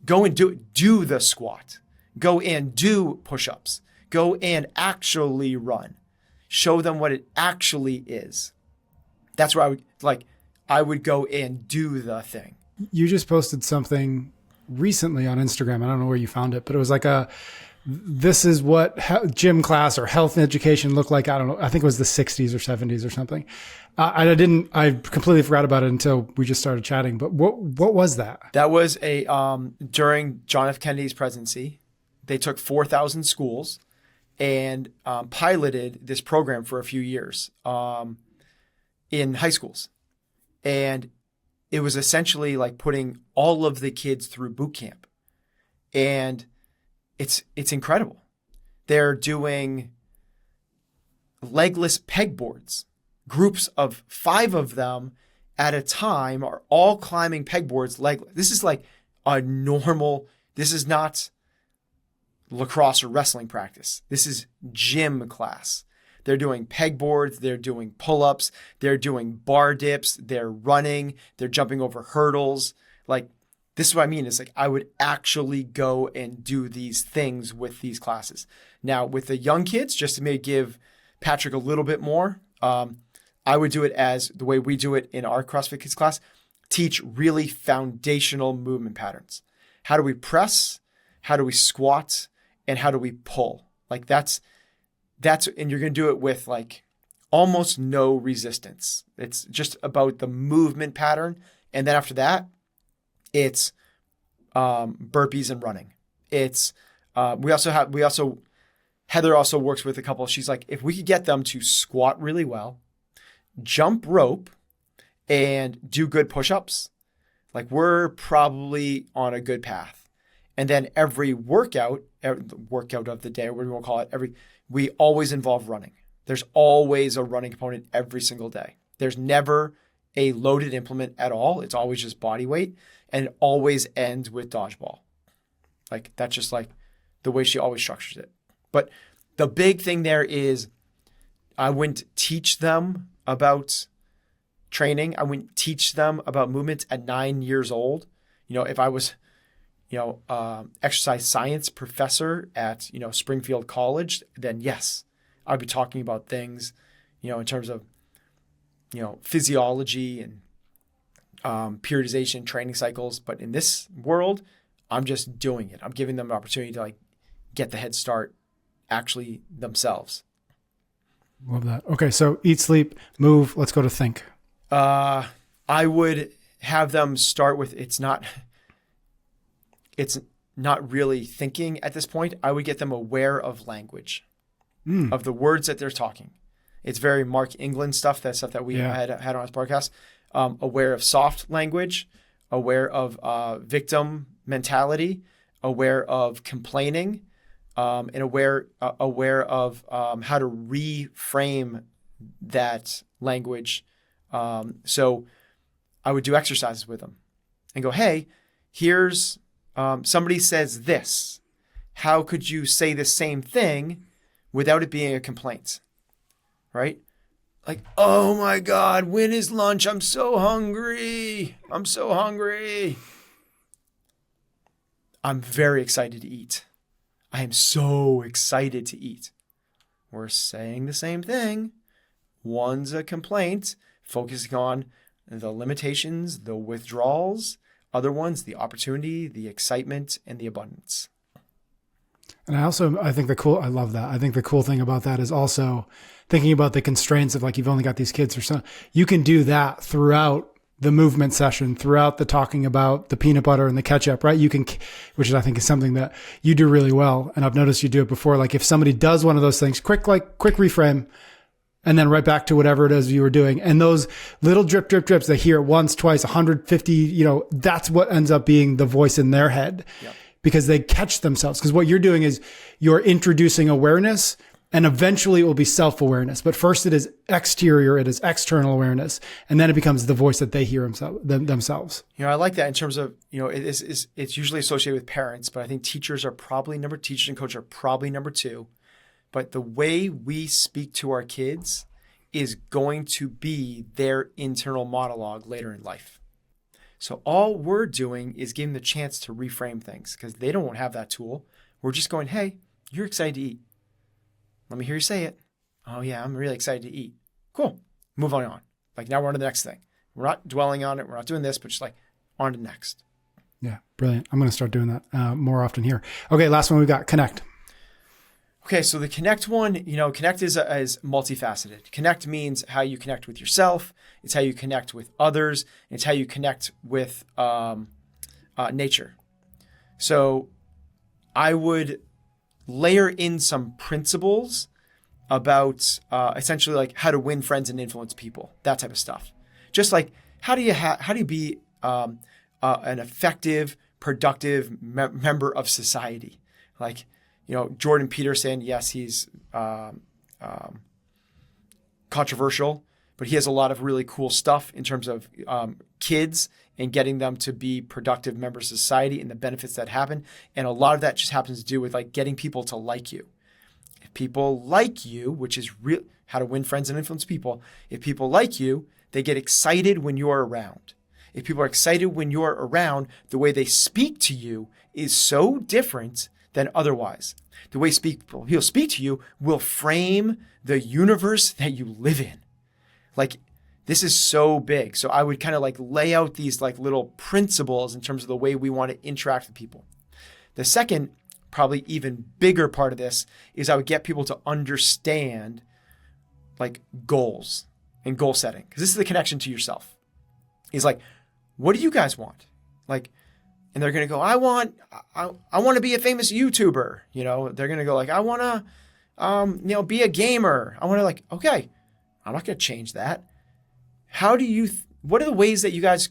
Go and do the squat. Go and do push-ups. Go and actually run. Show them what it actually is. That's where I would go and do the thing. You just posted something recently on Instagram. I don't know where you found it, but it was like this is what gym class or health education looked like. I don't know. I think it was the 60s or 70s or something. I completely forgot about it until we just started chatting. But what was that? That was during John F. Kennedy's presidency. They took 4,000 schools and piloted this program for a few years in high schools. And it was essentially like putting all of the kids through boot camp. And it's incredible. They're doing legless pegboards. Groups of 5 of them at a time are all climbing pegboards legless. This is like this is not lacrosse or wrestling practice. This is gym class. They're doing pegboards, they're doing pull-ups, they're doing bar dips, they're running, they're jumping over hurdles. Like, This is what I mean. It's like I would actually go and do these things with these classes. Now, with the young kids, just to maybe give Patrick a little bit more, I would do it as the way we do it in our CrossFit Kids class, teach really foundational movement patterns. How do we press? How do we squat? And how do we pull? Like that's, and you're going to do it with like almost no resistance. It's just about the movement pattern. And then after that, it's burpees and running. It's Heather also works with a couple. She's like, if we could get them to squat really well, jump rope, and do good push-ups, like we're probably on a good path. And then every workout of the day, or whatever you want to call it, we always involve running. There's always a running component every single day. There's never a loaded implement at all. It's always just body weight, and it always ends with dodgeball. Like that's just like the way she always structures it. But the big thing there is I wouldn't teach them about training. I wouldn't teach them about movements at 9 years old. If I was, exercise science professor at, Springfield College, then yes, I'd be talking about things, in terms of, physiology and periodization, training cycles. But in this world, I'm just doing it. I'm giving them an opportunity to like get the head start actually themselves. Love that. Okay. So eat, sleep, move. Let's go to think. I would have them start with, it's not really thinking at this point. I would get them aware of language, of the words that they're talking. It's very Mark England stuff. That's stuff that we had on his podcast. Aware of soft language, aware of victim mentality, aware of complaining, and aware of how to reframe that language. So I would do exercises with them and go, hey, here's somebody says this. How could you say the same thing without it being a complaint? Right? Like, oh my God, when is lunch? I'm so hungry. I'm very excited to eat. I am so excited to eat. We're saying the same thing. One's a complaint, focusing on the limitations, the withdrawals. Other ones, the opportunity, the excitement, and the abundance. And I think I love that. I think the cool thing about that is also thinking about the constraints of like, you've only got these kids or something. You can do that throughout the movement session, throughout the talking about the peanut butter and the ketchup, right? You can, which I think is something that you do really well. And I've noticed you do it before. Like if somebody does one of those things, quick reframe, and then right back to whatever it is you were doing. And those little drips, they hear it once, twice, 150, that's what ends up being the voice in their head. Yep. Because they catch themselves. Because what you're doing is you're introducing awareness, and eventually it will be self-awareness. But first it is exterior, it is external awareness. And then it becomes the voice that they hear themselves. I like that in terms of, it's usually associated with parents, but I think teachers and coaches are probably number two. But the way we speak to our kids is going to be their internal monologue later in life. So all we're doing is giving them the chance to reframe things because they don't have that tool. We're just going, hey, you're excited to eat. Let me hear you say it. Oh yeah, I'm really excited to eat. Cool. Move on. Like now we're on to the next thing. We're not dwelling on it. We're not doing this, but just like on to the next. Yeah, brilliant. I'm going to start doing that more often here. Okay, last one we've got, connect. Okay, so the connect one, connect is multifaceted. Connect means how you connect with yourself. It's how you connect with others. It's how you connect with nature. So I would layer in some principles about essentially like how to win friends and influence people, that type of stuff. Just like how do you be an effective, productive member of society? Like, Jordan Peterson, yes, he's controversial, but he has a lot of really cool stuff in terms of kids and getting them to be productive members of society and the benefits that happen. And a lot of that just happens to do with like getting people to like you. If people like you, which is real, how to win friends and influence people. If people like you, they get excited when you're around. if people are excited when you're around, the way they speak to you is so different than otherwise. The way people speak to you will frame the universe that you live in. Like, this is so big. So I would kind of like lay out these like little principles in terms of the way we want to interact with people. The second, probably even bigger part of this is I would get people to understand like goals and goal setting. Because this is the connection to yourself. He's like, what do you guys want? Like, and they're going to go, I want to be a famous YouTuber. You know, they're going to go like, I want to, be a gamer. I want to like, okay, I'm not going to change that. What are the ways that you guys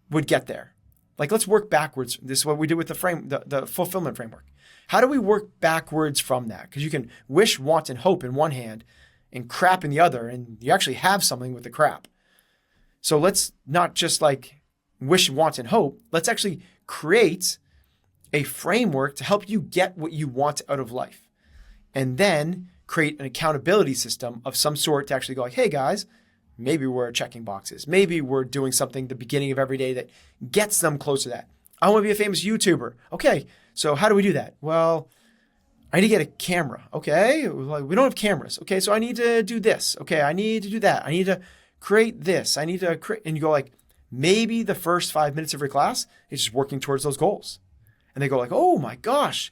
would get there? Like, let's work backwards. This is what we did with the fulfillment framework. How do we work backwards from that? Because you can wish, want, and hope in one hand and crap in the other, and you actually have something with the crap. So let's not just like wish, want, and hope. Let's actually create a framework to help you get what you want out of life. And then create an accountability system of some sort to actually go like, hey guys, maybe we're checking boxes. Maybe we're doing something at the beginning of every day that gets them close to that. I want to be a famous YouTuber. Okay, so how do we do that? Well, I need to get a camera. Okay, we don't have cameras. Okay, so I need to do this. Okay, I need to do that. I need to create this. I need to create, and you go like, maybe the first 5 minutes of your class is just working towards those goals. And they go like, oh my gosh,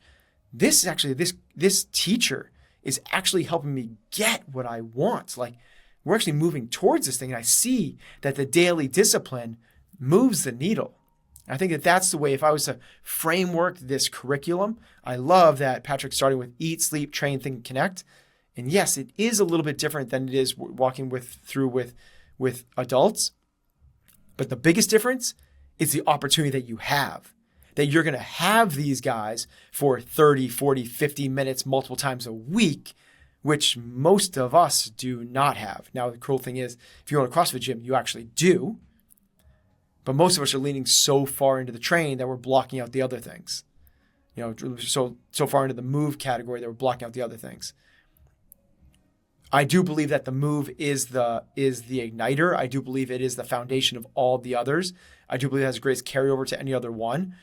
this teacher is actually helping me get what I want. Like, we're actually moving towards this thing. And I see that the daily discipline moves the needle. I think that that's the way, if I was to framework this curriculum, I love that Patrick's starting with eat, sleep, train, think, connect. And yes, it is a little bit different than it is walking through with adults. But the biggest difference is the opportunity that you have, that you're going to have these guys for 30, 40, 50 minutes multiple times a week, which most of us do not have. Now, the cool thing is, if you own a CrossFit gym, you actually do. But most of us are leaning so far into the train that we're blocking out the other things. You know, so far into the move category that we're blocking out the other things. I do believe that the move is the igniter. I do believe it is the foundation of all the others. I do believe it has a great carryover to any other one.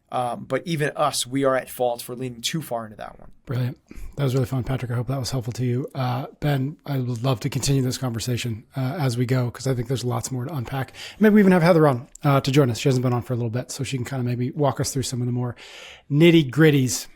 But even us, we are at fault for leaning too far into that one. Brilliant. That was really fun, Patrick. I hope that was helpful to you. Ben, I would love to continue this conversation as we go, because I think there's lots more to unpack. Maybe we even have Heather on to join us. She hasn't been on for a little bit, so she can kind of maybe walk us through some of the more nitty gritties.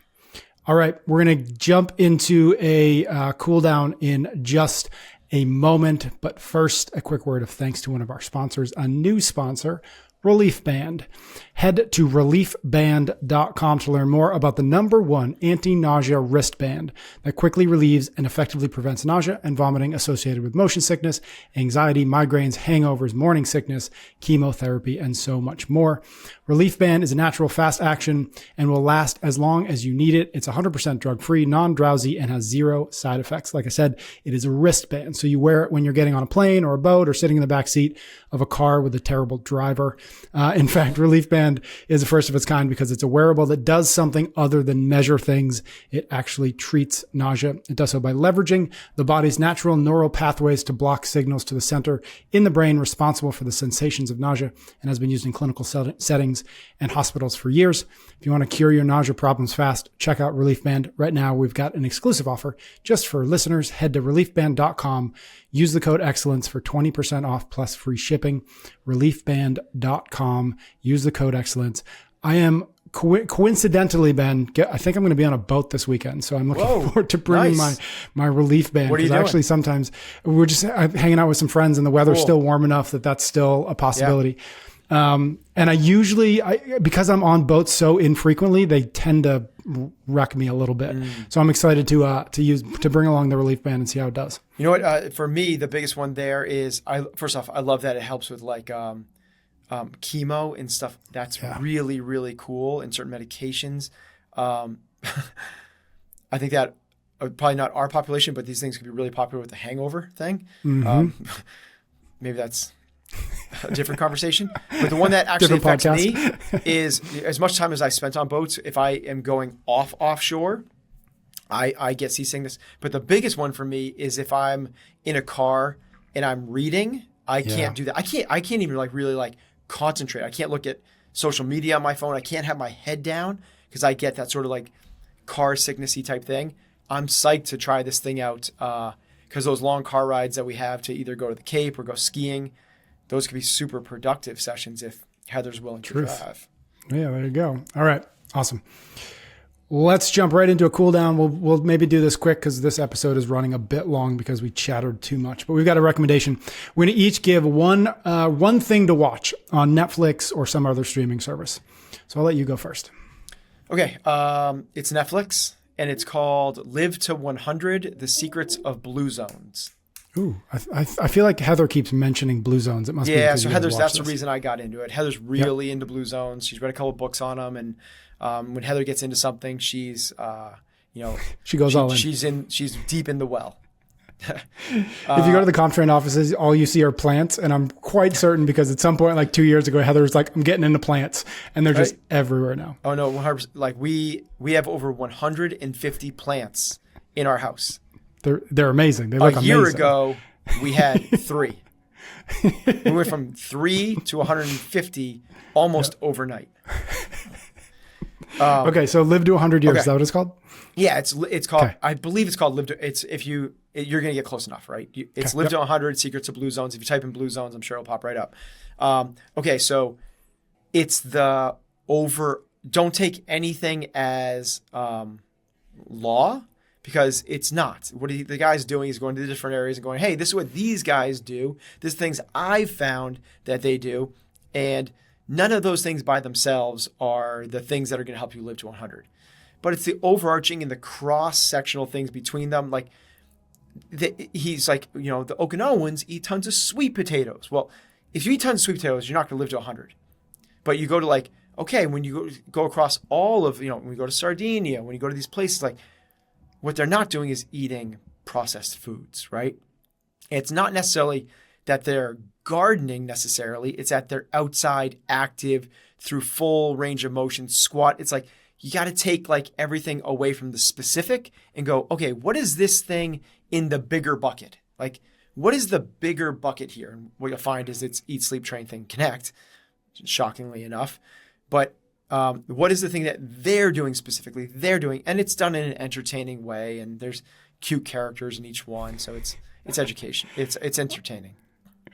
All right, we're going to jump into a cool down in just a moment. But first, a quick word of thanks to one of our sponsors, a new sponsor, Relief Band. Head to reliefband.com to learn more about the #1 anti-nausea wristband that quickly relieves and effectively prevents nausea and vomiting associated with motion sickness, anxiety, migraines, hangovers, morning sickness, chemotherapy, and so much more. Relief Band is a natural fast action and will last as long as you need it. It's 100% drug-free, non-drowsy, and has 0 side effects. Like I said, it is a wristband, so you wear it when you're getting on a plane or a boat or sitting in the back seat of a car with a terrible driver. In fact, Relief Band is the first of its kind because it's a wearable that does something other than measure things. It actually treats nausea. It does so by leveraging the body's natural neural pathways to block signals to the center in the brain responsible for the sensations of nausea, and has been used in clinical settings and hospitals for years. If you want to cure your nausea problems fast, check out Relief Band. Right now, we've got an exclusive offer just for listeners. Head to reliefband.com. Use the code excellence for 20% off plus free shipping. Reliefband.com. Use the code excellence. I am coincidentally, Ben, I think I'm going to be on a boat this weekend. So I'm looking forward to bringing my Relief Band. What are you doing? Actually, sometimes we're just hanging out with some friends and the weather's still warm enough that that's still a possibility. Yeah. And I usually, because I'm on boats so infrequently, they tend to wreck me a little bit. So I'm excited to bring along the Relief Band and see how it does. You know what? For me, the biggest one there is, first off, I love that it helps with like chemo and stuff. That's really, really cool. And certain medications. I think that probably not our population, but these things could be really popular with the hangover thing. Mm-hmm. Maybe that's a different conversation. But the one that actually affects me is, as much time as I spent on boats, if I am going offshore, I get seasickness. But the biggest one for me is if I'm in a car and I'm reading, I can't do that. I can't even like really like concentrate. I can't look at social media on my phone. I can't have my head down because I get that sort of like car sicknessy type thing. I'm psyched to try this thing out because those long car rides that we have to either go to the Cape or go skiing, those could be super productive sessions if Heather's willing to drive. Yeah, there you go. All right. Awesome. Let's jump right into a cool down. We'll maybe do this quick because this episode is running a bit long because we chattered too much. But we've got a recommendation. We're going to each give one thing to watch on Netflix or some other streaming service. So I'll let you go first. Okay. It's Netflix and it's called Live to 100: The Secrets of Blue Zones. Ooh, I feel like Heather keeps mentioning Blue Zones. It must be. Yeah, so that's the reason I got into it. Heather's really into Blue Zones. She's read a couple books on them, and when Heather gets into something, she's she goes all in. She's deep in the well. If you go to the CompTrain offices, all you see are plants, and I'm quite certain because at some point, like 2 years ago, Heather was like, "I'm getting into plants," and they're just everywhere now. Oh no, 100%. Like we have over 150 plants in our house. They're amazing. They look amazing. A year ago, we had 3. We went from 3 to 150 almost overnight. Okay, so Live to 100 years. Okay. Is that what it's called? Yeah, it's called. Okay. I believe it's called Live to. It's you're gonna get close enough, right? It's Live to 100: Secrets of Blue Zones. If you type in Blue Zones, I'm sure it'll pop right up. Okay, so it's the over. Don't take anything as law. Because it's not. What the guy's doing is going to the different areas and going, hey, this is what these guys do. This is things I've found that they do. And none of those things by themselves are the things that are going to help you live to 100. But it's the overarching and the cross-sectional things between them. Like, he's like, the Okinawans eat tons of sweet potatoes. Well, if you eat tons of sweet potatoes, you're not going to live to 100. But you go to like, okay, when you go across all of, when we go to Sardinia, when you go to these places, like, what they're not doing is eating processed foods, right? It's not necessarily that they're gardening necessarily. It's that they're outside, active, through full range of motion, squat. It's like you got to take like everything away from the specific and go, okay, what is this thing in the bigger bucket? Like, what is the bigger bucket here? And what you'll find is it's eat, sleep, train, think, connect, shockingly enough. But what is the thing that they're doing specifically? They're doing, and it's done in an entertaining way, and there's cute characters in each one, so it's education. It's entertaining.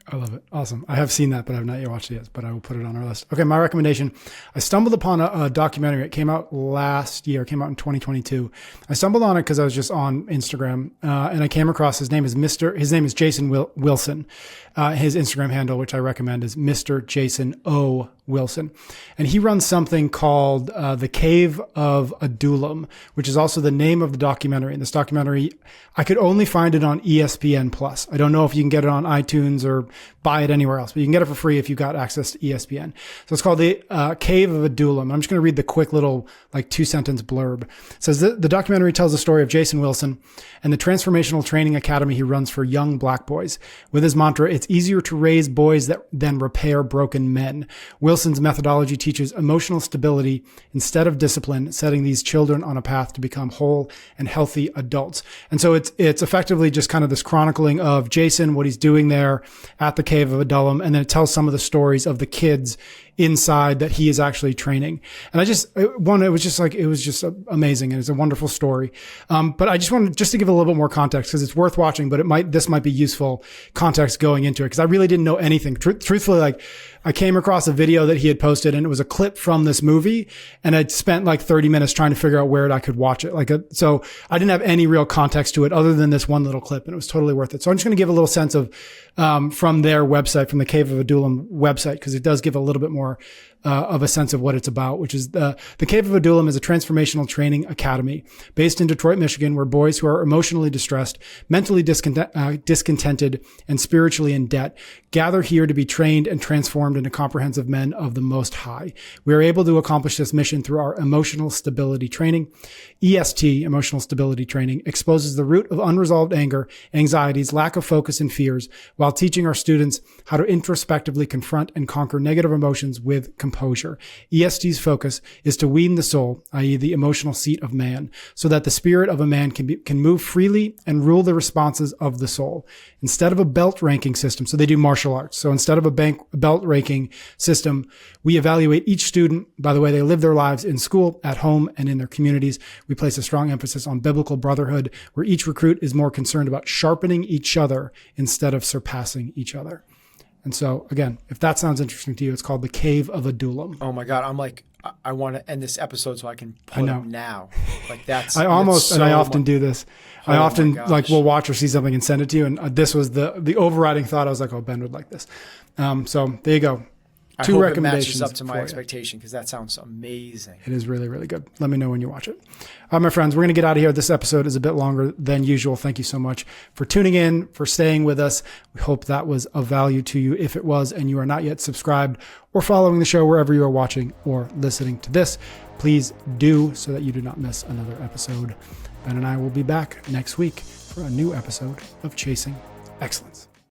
I love it. Awesome. I have seen that, but I've not yet watched it yet, but I will put it on our list. Okay, my recommendation. I stumbled upon a documentary. It came out last year. It came out in 2022. I stumbled on it because I was just on Instagram, and I came across his name is Jason Wilson. His Instagram handle, which I recommend, is Mr. Jason O. Wilson. And he runs something called The Cave of Adullam, which is also the name of the documentary. And this documentary, I could only find it on ESPN+. I don't know if you can get it on iTunes or buy it anywhere else, but you can get it for free if you've got access to ESPN. So it's called The Cave of Adullam. I'm just going to read the quick little 2-sentence blurb. It says the documentary tells the story of Jason Wilson and the transformational training academy he runs for young black boys. With his mantra, it's easier to raise boys than repair broken men. Wilson's methodology teaches emotional stability instead of discipline, setting these children on a path to become whole and healthy adults. And so it's effectively just kind of this chronicling of Jason, what he's doing there at the Cave of Adullam, and then it tells some of the stories of the kids inside that he is actually training. And it was just amazing. And it's a wonderful story. But I just wanted to give a little bit more context because it's worth watching, but this might be useful context going into it. Cause I really didn't know anything. Truthfully, I came across a video that he had posted and it was a clip from this movie. And I'd spent 30 minutes trying to figure out where I could watch it. So I didn't have any real context to it other than this one little clip, and it was totally worth it. So I'm just going to give a little sense of, from their website, from the Cave of Adullam website, because it does give a little bit more of a sense of what it's about, which is the Cave of Adullam is a transformational training academy based in Detroit, Michigan, where boys who are emotionally distressed, mentally discontented, and spiritually in debt gather here to be trained and transformed into comprehensive men of the Most High. We are able to accomplish this mission through our emotional stability training. EST, emotional stability training, exposes the root of unresolved anger, anxieties, lack of focus, and fears, while teaching our students how to introspectively confront and conquer negative emotions with compassion composure. EST's focus is to wean the soul, i.e. the emotional seat of man, so that the spirit of a man can move freely and rule the responses of the soul. Instead of a belt ranking system, so they do martial arts. So instead of a belt ranking system, we evaluate each student by the way they live their lives in school, at home, and in their communities. We place a strong emphasis on biblical brotherhood, where each recruit is more concerned about sharpening each other instead of surpassing each other. And so, again, if that sounds interesting to you, it's called The Cave of Adullam. Oh my God. I'm like, I want to end this episode so I can put them now. Like that's, I often do this. I often will watch or see something and send it to you. And this was the overriding thought. I was like, oh, Ben would like this. So there you go. Two recommendations. It matches up to my expectation because that sounds amazing. It is really, really good. Let me know when you watch it. All right, my friends, we're going to get out of here. This episode is a bit longer than usual. Thank you so much for tuning in, for staying with us. We hope that was of value to you. If it was, and you are not yet subscribed or following the show wherever you are watching or listening to this, please do so that you do not miss another episode. Ben and I will be back next week for a new episode of Chasing Excellence.